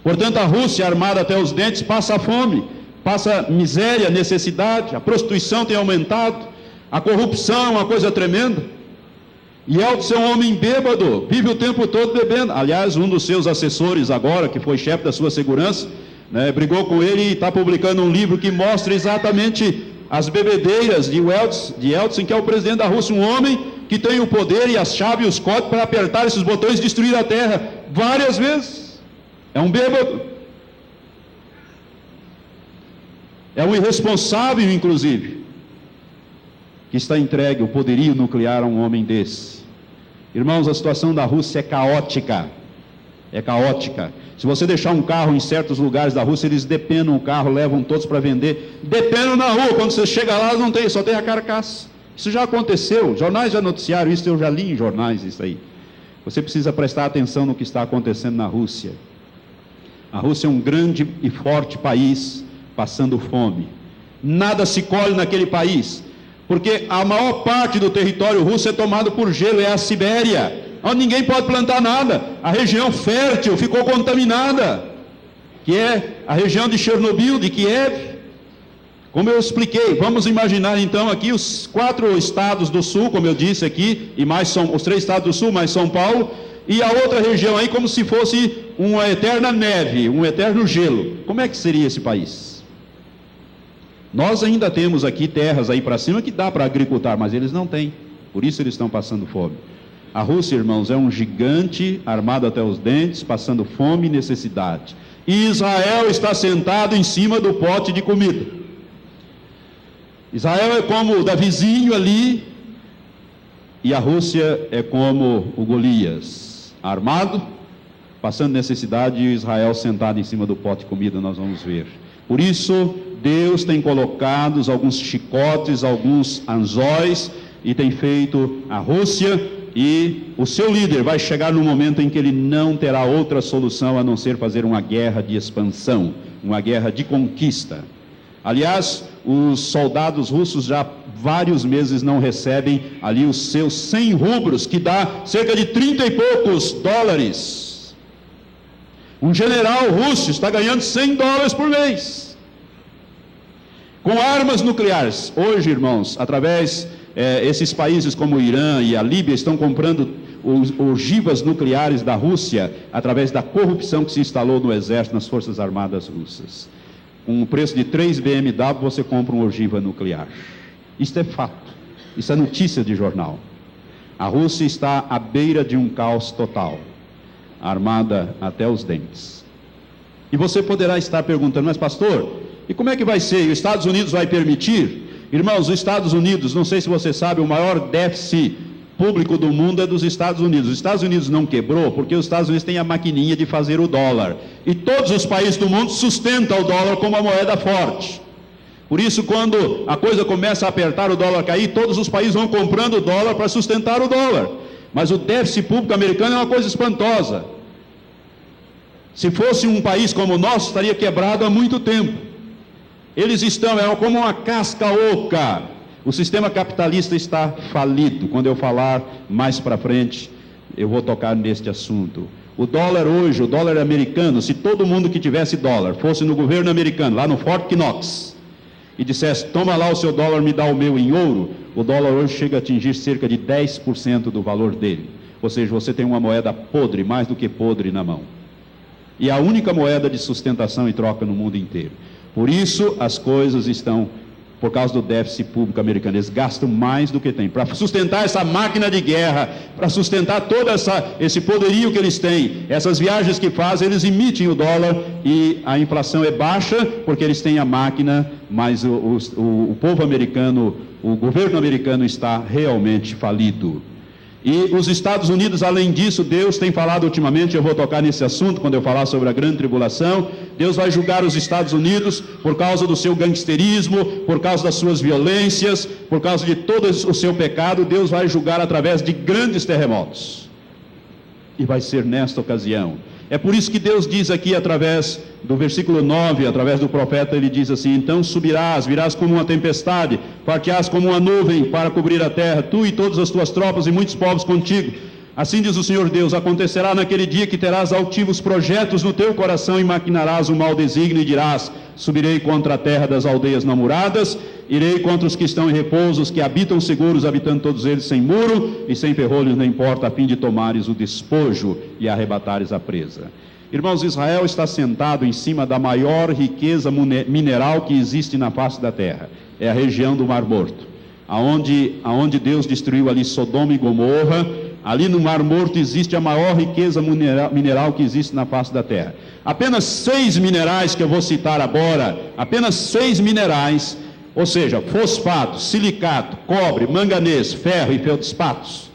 Portanto, a Rússia, armada até os dentes, passa fome, passa miséria, necessidade, a prostituição tem aumentado, a corrupção é uma coisa tremenda. Yeltsin é um homem bêbado, vive o tempo todo bebendo. Aliás, um dos seus assessores agora, que foi chefe da sua segurança, brigou com ele e está publicando um livro que mostra exatamente as bebedeiras de Yeltsin, que é o presidente da Rússia, um homem que tem o poder e as chaves e os códigos para apertar esses botões e destruir a terra várias vezes. É um bêbado. É um irresponsável, inclusive, que está entregue o poderio nuclear a um homem desse. Irmãos, a situação da Rússia é caótica. É caótica. Se você deixar um carro em certos lugares da Rússia, eles depenam o carro, levam todos para vender. Depenam na rua, quando você chega lá, não tem, só tem a carcaça. Isso já aconteceu, jornais já noticiaram isso, eu já li em jornais isso aí. Você precisa prestar atenção no que está acontecendo na Rússia. A Rússia é um grande e forte país, passando fome. Nada se colhe naquele país, porque a maior parte do território russo é tomado por gelo, é a Sibéria, onde ninguém pode plantar nada. A região fértil ficou contaminada, que é a região de Chernobyl, de Kiev. Como eu expliquei, vamos imaginar então aqui os 4 estados do sul, como eu disse aqui, e mais os 3 estados do sul, mais São Paulo, e a outra região aí como se fosse uma eterna neve, um eterno gelo. Como é que seria esse país? Nós ainda temos aqui terras aí para cima que dá para agricultar, mas eles não têm, por isso eles estão passando fome. A Rússia, irmãos, é um gigante armado até os dentes, passando fome e necessidade. E Israel está sentado em cima do pote de comida. Israel é como o Davizinho ali, e a Rússia é como o Golias, armado, passando necessidade, e Israel sentado em cima do pote de comida, nós vamos ver. Por isso, Deus tem colocado alguns chicotes, alguns anzóis, e tem feito a Rússia, e o seu líder vai chegar no momento em que ele não terá outra solução a não ser fazer uma guerra de expansão, uma guerra de conquista. Aliás, os soldados russos já vários meses não recebem ali os seus 100 rublos, que dá cerca de 30 e poucos dólares. Um general russo está ganhando 100 dólares por mês. Com armas nucleares. Hoje, irmãos, através esses países como o Irã e a Líbia estão comprando ogivas nucleares da Rússia através da corrupção que se instalou no exército, nas forças armadas russas. Com o preço de 3 BMW, você compra uma ogiva nuclear. Isto é fato. Isso é notícia de jornal. A Rússia está à beira de um caos total, armada até os dentes. E você poderá estar perguntando, mas pastor, e como é que vai ser? Os Estados Unidos vai permitir? Irmãos, os Estados Unidos, não sei se você sabe, o maior déficit público do mundo é dos Estados Unidos. Os Estados Unidos não quebrou porque os Estados Unidos têm a maquininha de fazer o dólar. E todos os países do mundo sustentam o dólar como uma moeda forte. Por isso, quando a coisa começa a apertar, o dólar cair, todos os países vão comprando o dólar para sustentar o dólar. Mas o déficit público americano é uma coisa espantosa. Se fosse um país como o nosso, estaria quebrado há muito tempo. Eles estão, é como uma casca oca. O sistema capitalista está falido. Quando eu falar mais para frente, eu vou tocar neste assunto. O dólar hoje, o dólar americano, se todo mundo que tivesse dólar fosse no governo americano, lá no Fort Knox, e dissesse, toma lá o seu dólar, me dá o meu em ouro, o dólar hoje chega a atingir cerca de 10% do valor dele. Ou seja, você tem uma moeda podre, mais do que podre na mão. E a única moeda de sustentação e troca no mundo inteiro. Por isso, as coisas estão, por causa do déficit público americano, eles gastam mais do que têm. Para sustentar essa máquina de guerra, para sustentar todo esse poderio que eles têm, essas viagens que fazem, eles emitem o dólar e a inflação é baixa, porque eles têm a máquina, mas o povo americano, o governo americano está realmente falido. E os Estados Unidos, além disso, Deus tem falado ultimamente, eu vou tocar nesse assunto quando eu falar sobre a grande tribulação, Deus vai julgar os Estados Unidos por causa do seu gangsterismo, por causa das suas violências, por causa de todo o seu pecado. Deus vai julgar através de grandes terremotos. E vai ser nesta ocasião. É por isso que Deus diz aqui através do versículo 9, através do profeta, ele diz assim, então subirás, virás como uma tempestade, partirás como uma nuvem para cobrir a terra, tu e todas as tuas tropas e muitos povos contigo. Assim diz o Senhor Deus, acontecerá naquele dia que terás altivos projetos no teu coração e maquinarás o mau desígnio e dirás, subirei contra a terra das aldeias não muradas, irei contra os que estão em repouso, os que habitam seguros, habitando todos eles sem muro e sem ferrolhos nem porta, a fim de tomares o despojo e arrebatares a presa. Irmãos, Israel está sentado em cima da maior riqueza mineral que existe na face da terra. É a região do Mar Morto, aonde Deus destruiu ali Sodoma e Gomorra. Ali no Mar Morto existe a maior riqueza mineral que existe na face da terra. Apenas 6 minerais que eu vou citar agora, apenas 6 minerais, ou seja, fosfato, silicato, cobre, manganês, ferro e feldspatos.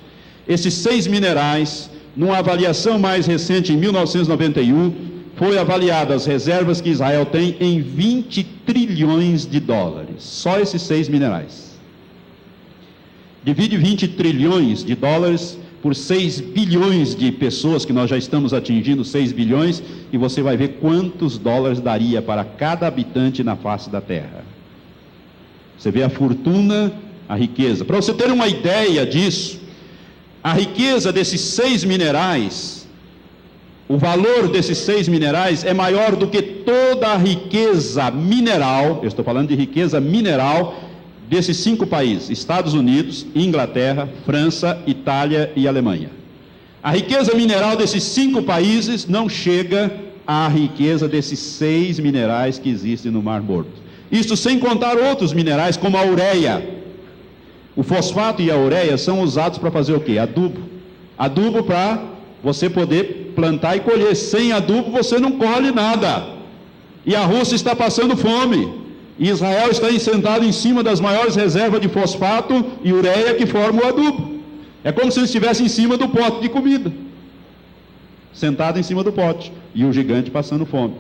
Esses 6 minerais, numa avaliação mais recente, em 1991, foi avaliada as reservas que Israel tem em 20 trilhões de dólares. Só esses 6 minerais. Divide 20 trilhões de dólares por 6 bilhões de pessoas, que nós já estamos atingindo 6 bilhões, e você vai ver quantos dólares daria para cada habitante na face da terra. Você vê a fortuna, a riqueza. Para você ter uma ideia disso, a riqueza desses 6 minerais, o valor desses 6 minerais é maior do que toda a riqueza mineral, eu estou falando de riqueza mineral, desses 5 países, Estados Unidos, Inglaterra, França, Itália e Alemanha. A riqueza mineral desses 5 países não chega à riqueza desses 6 minerais que existem no Mar Morto. Isso sem contar outros minerais como a ureia. O fosfato e a ureia são usados para fazer o quê? Adubo. Adubo para você poder plantar e colher. Sem adubo você não colhe nada. E a Rússia está passando fome. E Israel está sentado em cima das maiores reservas de fosfato e ureia que formam o adubo. É como se eles estivessem em cima do pote de comida. Sentado em cima do pote. E o gigante passando fome.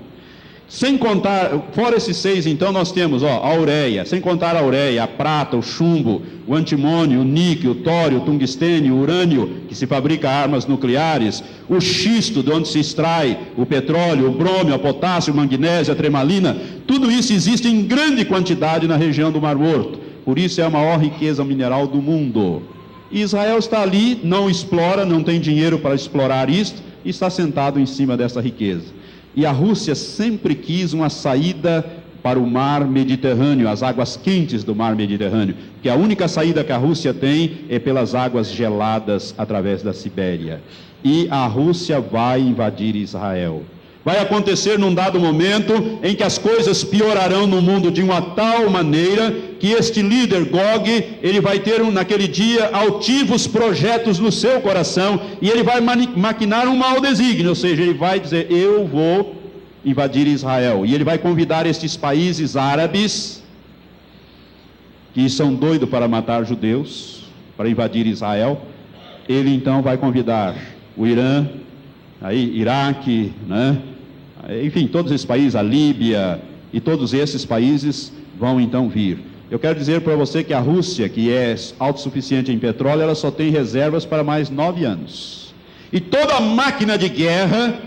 Sem contar, fora esses 6, então, nós temos a ureia, sem contar a ureia, a prata, o chumbo, o antimônio, o níquel, o tório, o tungstênio, o urânio, que se fabrica armas nucleares, o xisto, de onde se extrai o petróleo, o brômio, o potássio, o magnésio, a tremalina, tudo isso existe em grande quantidade na região do Mar Morto. Por isso é a maior riqueza mineral do mundo. E Israel está ali, não explora, não tem dinheiro para explorar isto, e está sentado em cima dessa riqueza. E a Rússia sempre quis uma saída para o mar Mediterrâneo, as águas quentes do mar Mediterrâneo, que a única saída que a Rússia tem é pelas águas geladas através da Sibéria. E a Rússia vai invadir Israel. Vai acontecer num dado momento em que as coisas piorarão no mundo de uma tal maneira que este líder Gog, ele vai ter naquele dia altivos projetos no seu coração e ele vai maquinar um mau desígnio, ou seja, ele vai dizer, eu vou invadir Israel. E ele vai convidar estes países árabes, que são doidos para matar judeus, para invadir Israel. Ele então vai convidar o Irã, aí, Iraque, né? Enfim, todos esses países, a Líbia, e todos esses países vão então vir. Eu quero dizer para você que a Rússia, que é autossuficiente em petróleo, ela só tem reservas para mais 9 anos. E toda a máquina de guerra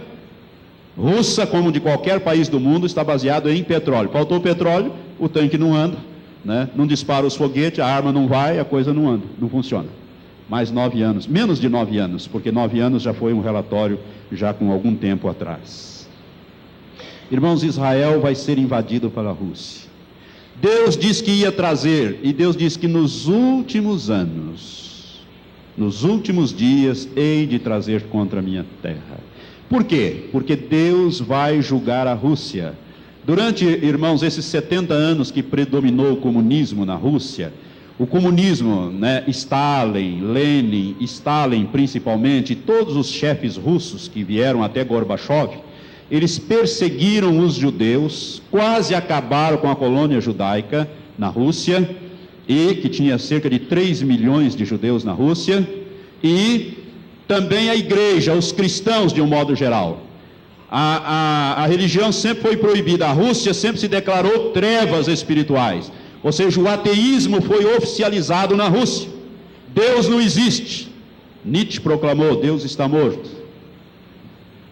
russa, como de qualquer país do mundo, está baseado em petróleo. Faltou petróleo, o tanque não anda, né? Não dispara os foguetes, a arma não vai, a coisa não anda, não funciona. Mais 9 anos, menos de 9 anos, porque 9 anos já foi um relatório já com algum tempo atrás. Irmãos, Israel vai ser invadido pela Rússia. Deus disse que ia trazer, e Deus disse que nos últimos anos, nos últimos dias, hei de trazer contra a minha terra. Por quê? Porque Deus vai julgar a Rússia. Durante, irmãos, esses 70 anos que predominou o comunismo na Rússia, o comunismo, né, Stalin principalmente, todos os chefes russos que vieram até Gorbachev, eles perseguiram os judeus, quase acabaram com a colônia judaica na Rússia, e que tinha cerca de 3 milhões de judeus na Rússia, e também a igreja, os cristãos de um modo geral. A religião sempre foi proibida, a Rússia sempre se declarou trevas espirituais, ou seja, o ateísmo foi oficializado na Rússia. Deus não existe. Nietzsche proclamou, Deus está morto.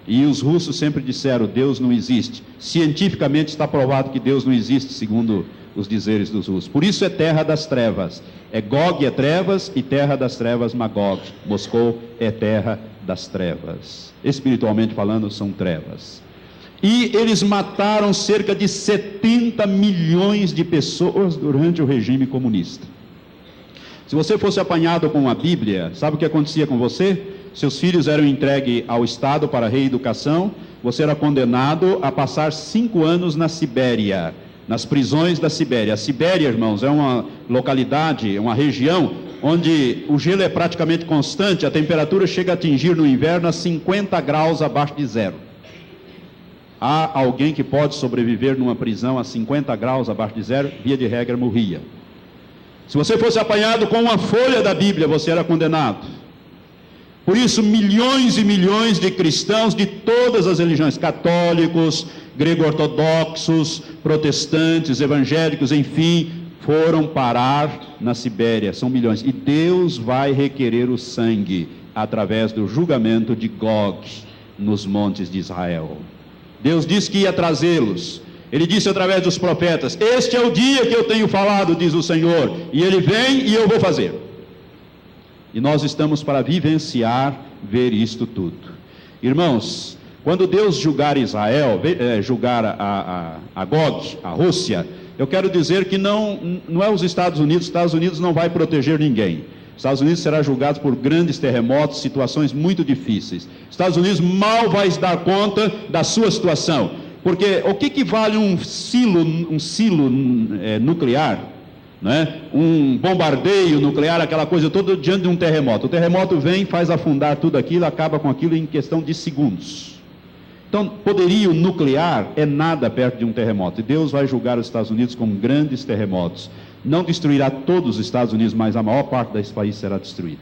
E os russos sempre disseram, Deus não existe. Cientificamente está provado que Deus não existe, segundo os dizeres dos russos. Por isso é terra das trevas. Gog é trevas e terra das trevas Magog. Moscou é terra das trevas. Espiritualmente falando, são trevas. E eles mataram cerca de 70 milhões de pessoas durante o regime comunista. Se você fosse apanhado com a Bíblia, sabe o que acontecia com você? Seus filhos eram entregues ao Estado para reeducação, você era condenado a passar 5 anos na Sibéria, nas prisões da Sibéria. A Sibéria, irmãos, é uma localidade, uma região onde o gelo é praticamente constante, a temperatura chega a atingir no inverno a 50 graus abaixo de zero. Há alguém que pode sobreviver numa prisão a 50 graus abaixo de zero? Via de regra, morria. Se você fosse apanhado com uma folha da Bíblia, você era condenado. Por isso, milhões e milhões de cristãos de todas as religiões, católicos, grego-ortodoxos, protestantes, evangélicos, enfim, foram parar na Sibéria. São milhões. E Deus vai requerer o sangue através do julgamento de Gog nos montes de Israel. Deus disse que ia trazê-los. Ele disse através dos profetas, este é o dia que eu tenho falado, diz o Senhor, e ele vem e eu vou fazer. E nós estamos para vivenciar, ver isto tudo. Irmãos, quando Deus julgar Israel, julgar a Gog, a Rússia, eu quero dizer que não é os Estados Unidos não vai proteger ninguém. Os Estados Unidos será julgado por grandes terremotos, situações muito difíceis. Os Estados Unidos mal vai se dar conta da sua situação. Porque o que vale um silo nuclear, né? Um bombardeio nuclear, aquela coisa toda diante de um terremoto? O terremoto vem, faz afundar tudo aquilo, acaba com aquilo em questão de segundos. Então, poderio nuclear é nada perto de um terremoto. E Deus vai julgar os Estados Unidos com grandes terremotos. Não destruirá todos os Estados Unidos, mas a maior parte desse país será destruída.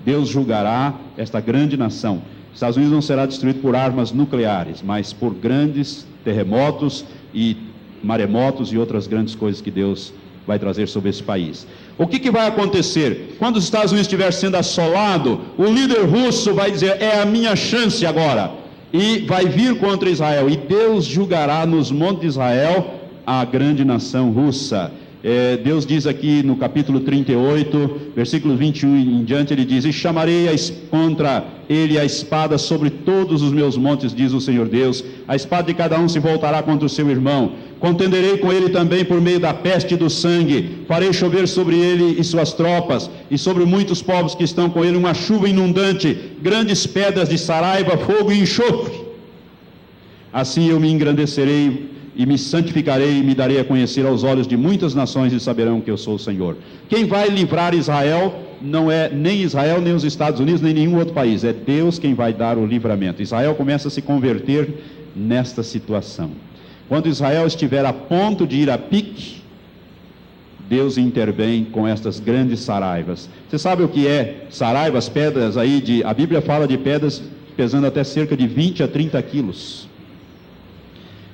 Deus julgará esta grande nação. Os Estados Unidos não será destruído por armas nucleares, mas por grandes terremotos e maremotos e outras grandes coisas que Deus vai trazer sobre esse país. O que vai acontecer? Quando os Estados Unidos estiver sendo assolado, o líder russo vai dizer, é a minha chance agora, e vai vir contra Israel, e Deus julgará nos montes de Israel a grande nação russa. Deus diz aqui no capítulo 38, versículo 21 em diante, ele diz, e chamarei contra ele a espada sobre todos os meus montes, diz o Senhor Deus, a espada de cada um se voltará contra o seu irmão, contenderei com ele também por meio da peste e do sangue, farei chover sobre ele e suas tropas, e sobre muitos povos que estão com ele uma chuva inundante, grandes pedras de saraiva, fogo e enxofre. Assim eu me engrandecerei e me santificarei e me darei a conhecer aos olhos de muitas nações e saberão que eu sou o Senhor. Quem vai livrar Israel não é nem Israel, nem os Estados Unidos, nem nenhum outro país. É Deus quem vai dar o livramento. Israel começa a se converter nesta situação. Quando Israel estiver a ponto de ir a pique, Deus intervém com estas grandes saraivas. Você sabe o que é saraivas, pedras aí, a Bíblia fala de pedras pesando até cerca de 20 a 30 quilos.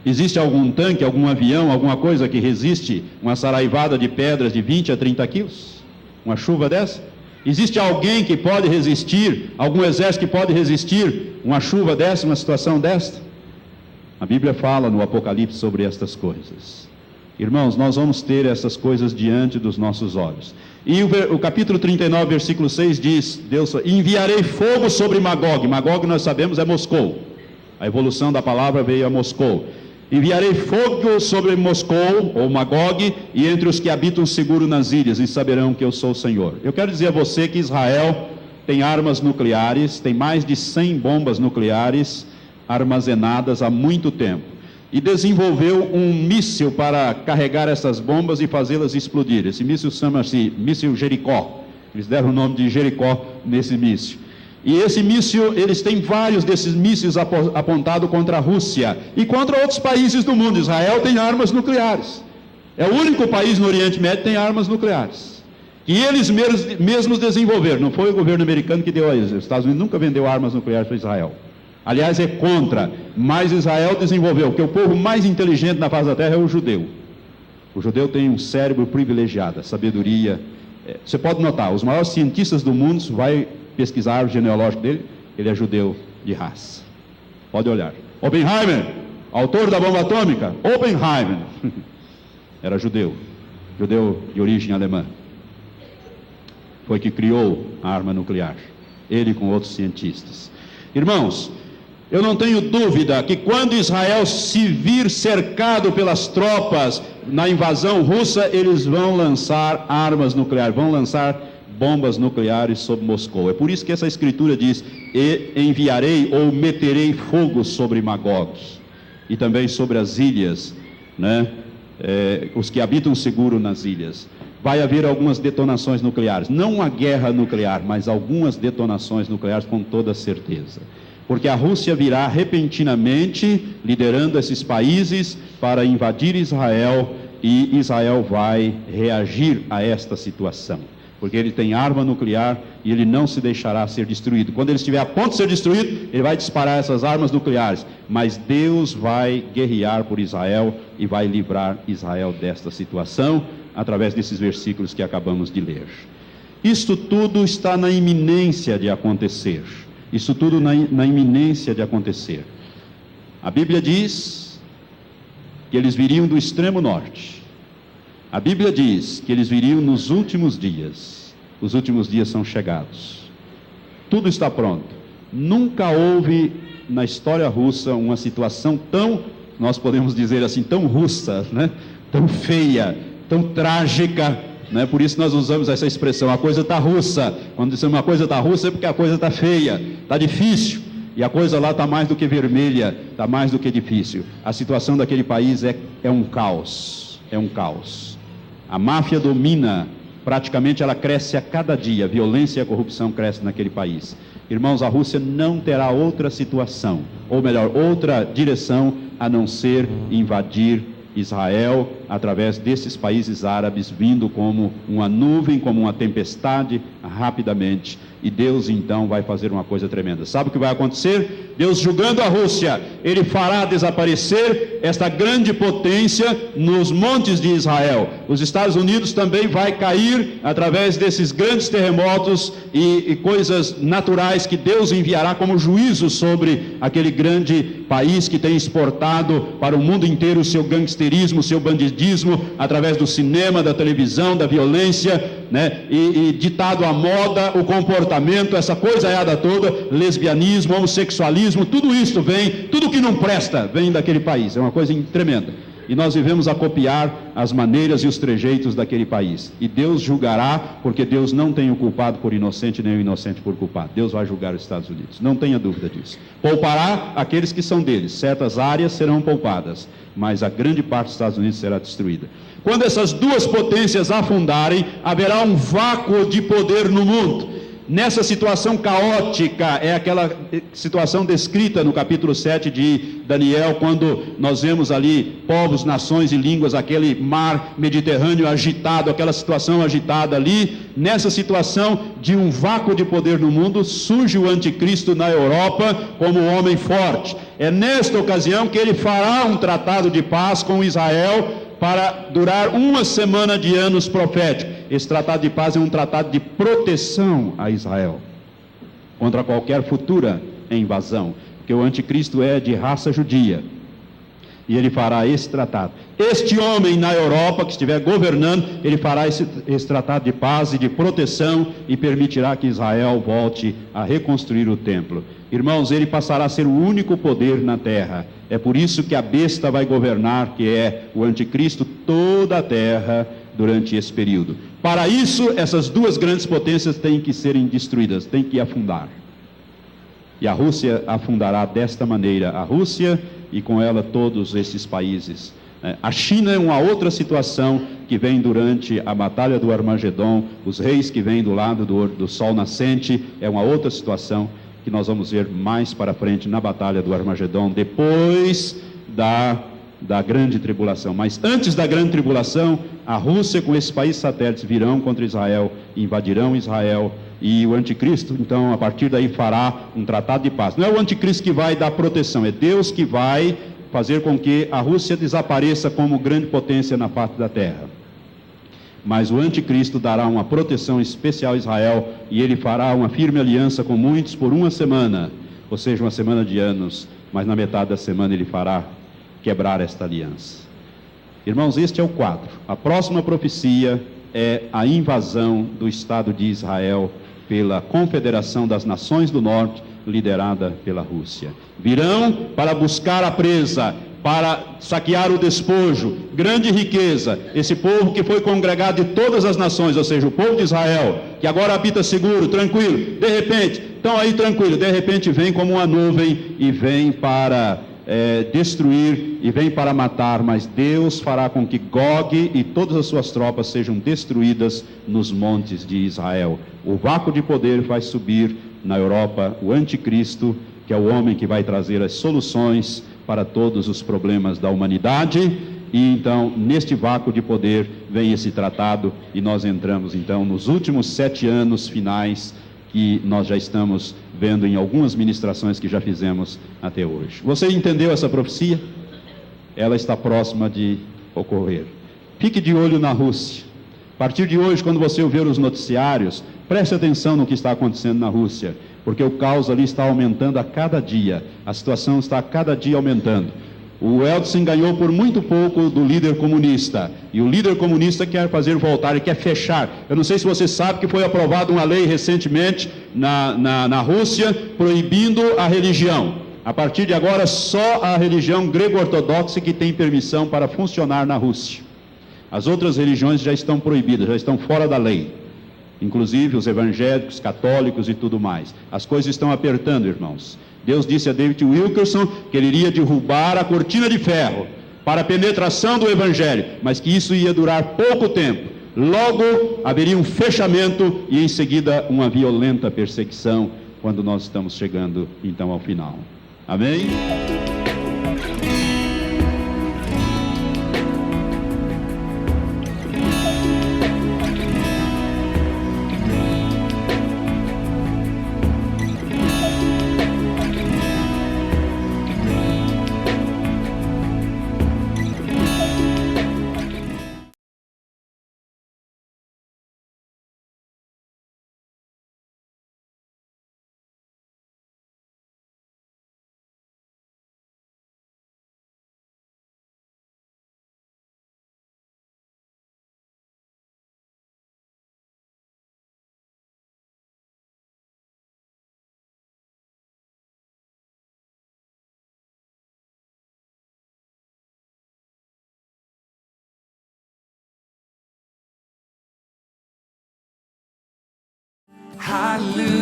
Existe algum tanque, algum avião, alguma coisa que resiste uma saraivada de pedras de 20 a 30 quilos? Uma chuva dessa? Existe alguém que pode resistir, algum exército que pode resistir uma chuva dessa, uma situação desta? A Bíblia fala no Apocalipse sobre estas coisas. Irmãos, nós vamos ter essas coisas diante dos nossos olhos. E o capítulo 39, versículo 6 diz, Deus, enviarei fogo sobre Magog. Magog, nós sabemos, é Moscou. A evolução da palavra veio a Moscou. Enviarei fogo sobre Moscou, ou Magog, e entre os que habitam seguro nas ilhas, e saberão que eu sou o Senhor. Eu quero dizer a você que Israel tem armas nucleares, tem mais de 100 bombas nucleares armazenadas há muito tempo. E desenvolveu um míssil para carregar essas bombas e fazê-las explodir. Esse míssil chama-se míssil Jericó. Eles deram o nome de Jericó nesse míssil. E esse míssil, eles têm vários desses mísseis apontados contra a Rússia e contra outros países do mundo. Israel tem armas nucleares. É o único país no Oriente Médio que tem armas nucleares. E eles mesmos desenvolveram. Não foi o governo americano que deu a eles. Os Estados Unidos nunca vendeu armas nucleares para Israel. Aliás, é contra, mas Israel desenvolveu, porque o povo mais inteligente na face da terra é o judeu. O judeu tem um cérebro privilegiado, sabedoria. Você pode notar, os maiores cientistas do mundo, vai pesquisar a árvore genealógica dele, ele é judeu de raça. Pode olhar. Oppenheimer, autor da bomba atômica, Oppenheimer, era judeu de origem alemã. Foi que criou a arma nuclear, ele com outros cientistas. Irmãos, eu não tenho dúvida que quando Israel se vir cercado pelas tropas na invasão russa, eles vão lançar armas nucleares, vão lançar bombas nucleares sobre Moscou. É por isso que essa escritura diz, e enviarei ou meterei fogo sobre Magog, e também sobre as ilhas, né? Os que habitam seguro nas ilhas. Vai haver algumas detonações nucleares, não uma guerra nuclear, mas algumas detonações nucleares com toda certeza. Porque a Rússia virá repentinamente, liderando esses países, para invadir Israel, e Israel vai reagir a esta situação. Porque ele tem arma nuclear e ele não se deixará ser destruído. Quando ele estiver a ponto de ser destruído, ele vai disparar essas armas nucleares. Mas Deus vai guerrear por Israel e vai livrar Israel desta situação, através desses versículos que acabamos de ler. Isto tudo está na iminência de acontecer. Isso tudo na iminência de acontecer. A Bíblia diz que eles viriam do extremo norte. A Bíblia diz que eles viriam nos últimos dias. Os últimos dias são chegados. Tudo está pronto. Nunca houve na história russa uma situação tão, nós podemos dizer assim, tão russa, né? Tão feia, tão trágica, né? Por isso nós usamos essa expressão, a coisa está russa. Quando dizemos uma coisa está russa é porque a coisa está feia, está difícil. E a coisa lá está mais do que vermelha, está mais do que difícil. A situação daquele país é um caos, é um caos. A máfia domina, praticamente ela cresce a cada dia, a violência e a corrupção crescem naquele país. Irmãos, a Rússia não terá outra situação, ou melhor, outra direção, a não ser invadir Israel, através desses países árabes, vindo como uma nuvem, como uma tempestade, rapidamente. E Deus então vai fazer uma coisa tremenda. Sabe o que vai acontecer? Deus, julgando a Rússia, Ele fará desaparecer esta grande potência nos montes de Israel. Os Estados Unidos também vai cair através desses grandes terremotos e coisas naturais que Deus enviará como juízo sobre aquele grande país que tem exportado para o mundo inteiro o seu gangsterismo, o seu bandidismo, através do cinema, da televisão, da violência, né? E ditado à moda, o comportamento, essa coisaiada toda, lesbianismo, homossexualismo, tudo isso vem, tudo que não presta vem daquele país, é uma coisa tremenda. E nós vivemos a copiar as maneiras e os trejeitos daquele país. E Deus julgará, porque Deus não tem o culpado por inocente, nem o inocente por culpado. Deus vai julgar os Estados Unidos, não tenha dúvida disso. Poupará aqueles que são deles, certas áreas serão poupadas, mas a grande parte dos Estados Unidos será destruída. Quando essas duas potências afundarem, haverá um vácuo de poder no mundo. Nessa situação caótica, é aquela situação descrita no capítulo 7 de Daniel, quando nós vemos ali povos, nações e línguas, aquele mar Mediterrâneo agitado, aquela situação agitada ali. Nessa situação de um vácuo de poder no mundo, surge o anticristo na Europa como um homem forte. É nesta ocasião que ele fará um tratado de paz com Israel para durar uma semana de anos proféticos. Esse tratado de paz é um tratado de proteção a Israel contra qualquer futura invasão, porque o anticristo é de raça judia, e ele fará esse tratado. Este homem na Europa que estiver governando, ele fará esse tratado de paz e de proteção e permitirá que Israel volte a reconstruir o templo. Irmãos, ele passará a ser o único poder na terra. É por isso que a besta vai governar, que é o anticristo, toda a terra durante esse período. Para isso, essas duas grandes potências têm que serem destruídas, têm que afundar. E a Rússia afundará desta maneira, a Rússia e com ela todos esses países. A China é uma outra situação que vem durante a batalha do Armagedon, os reis que vêm do lado do sol nascente, é uma outra situação que nós vamos ver mais para frente na batalha do Armagedon, depois da grande tribulação. Mas antes da grande tribulação, a Rússia com esses países satélites virão contra Israel, invadirão Israel, e o anticristo, então, a partir daí fará um tratado de paz. Não é o anticristo que vai dar proteção, é Deus que vai fazer com que a Rússia desapareça como grande potência na face da terra. Mas o anticristo dará uma proteção especial a Israel, e ele fará uma firme aliança com muitos por uma semana, ou seja, uma semana de anos, mas na metade da semana ele fará quebrar esta aliança. Irmãos, este é o quadro. A próxima profecia é a invasão do Estado de Israel pela Confederação das Nações do Norte, liderada pela Rússia. Virão para buscar a presa, para saquear o despojo, grande riqueza. Esse povo que foi congregado de todas as nações, ou seja, o povo de Israel, que agora habita seguro, tranquilo, de repente, estão aí tranquilo, de repente vem como uma nuvem e vem para destruir e vem para matar, mas Deus fará com que Gog e todas as suas tropas sejam destruídas nos montes de Israel. O vácuo de poder vai subir na Europa, o anticristo, que é o homem que vai trazer as soluções para todos os problemas da humanidade, e então neste vácuo de poder vem esse tratado, e nós entramos então nos últimos 7 anos finais, que nós já estamos vendo em algumas ministrações que já fizemos até hoje. Você entendeu essa profecia? Ela está próxima de ocorrer. Fique de olho na Rússia. A partir de hoje, quando você ouvir os noticiários, preste atenção no que está acontecendo na Rússia, porque o caos ali está aumentando a cada dia, a situação está a cada dia aumentando. O Yeltsin ganhou por muito pouco do líder comunista, e o líder comunista quer fazer voltar, ele quer fechar. Eu não sei se você sabe que foi aprovada uma lei recentemente na Rússia, proibindo a religião. A partir de agora, só a religião grego-ortodoxa que tem permissão para funcionar na Rússia. As outras religiões já estão proibidas, já estão fora da lei. Inclusive os evangélicos, católicos e tudo mais. As coisas estão apertando, irmãos. Deus disse a David Wilkerson que ele iria derrubar a cortina de ferro para a penetração do evangelho, mas que isso ia durar pouco tempo. Logo haveria um fechamento e em seguida uma violenta perseguição, quando nós estamos chegando então ao final. Amém? Hallelujah.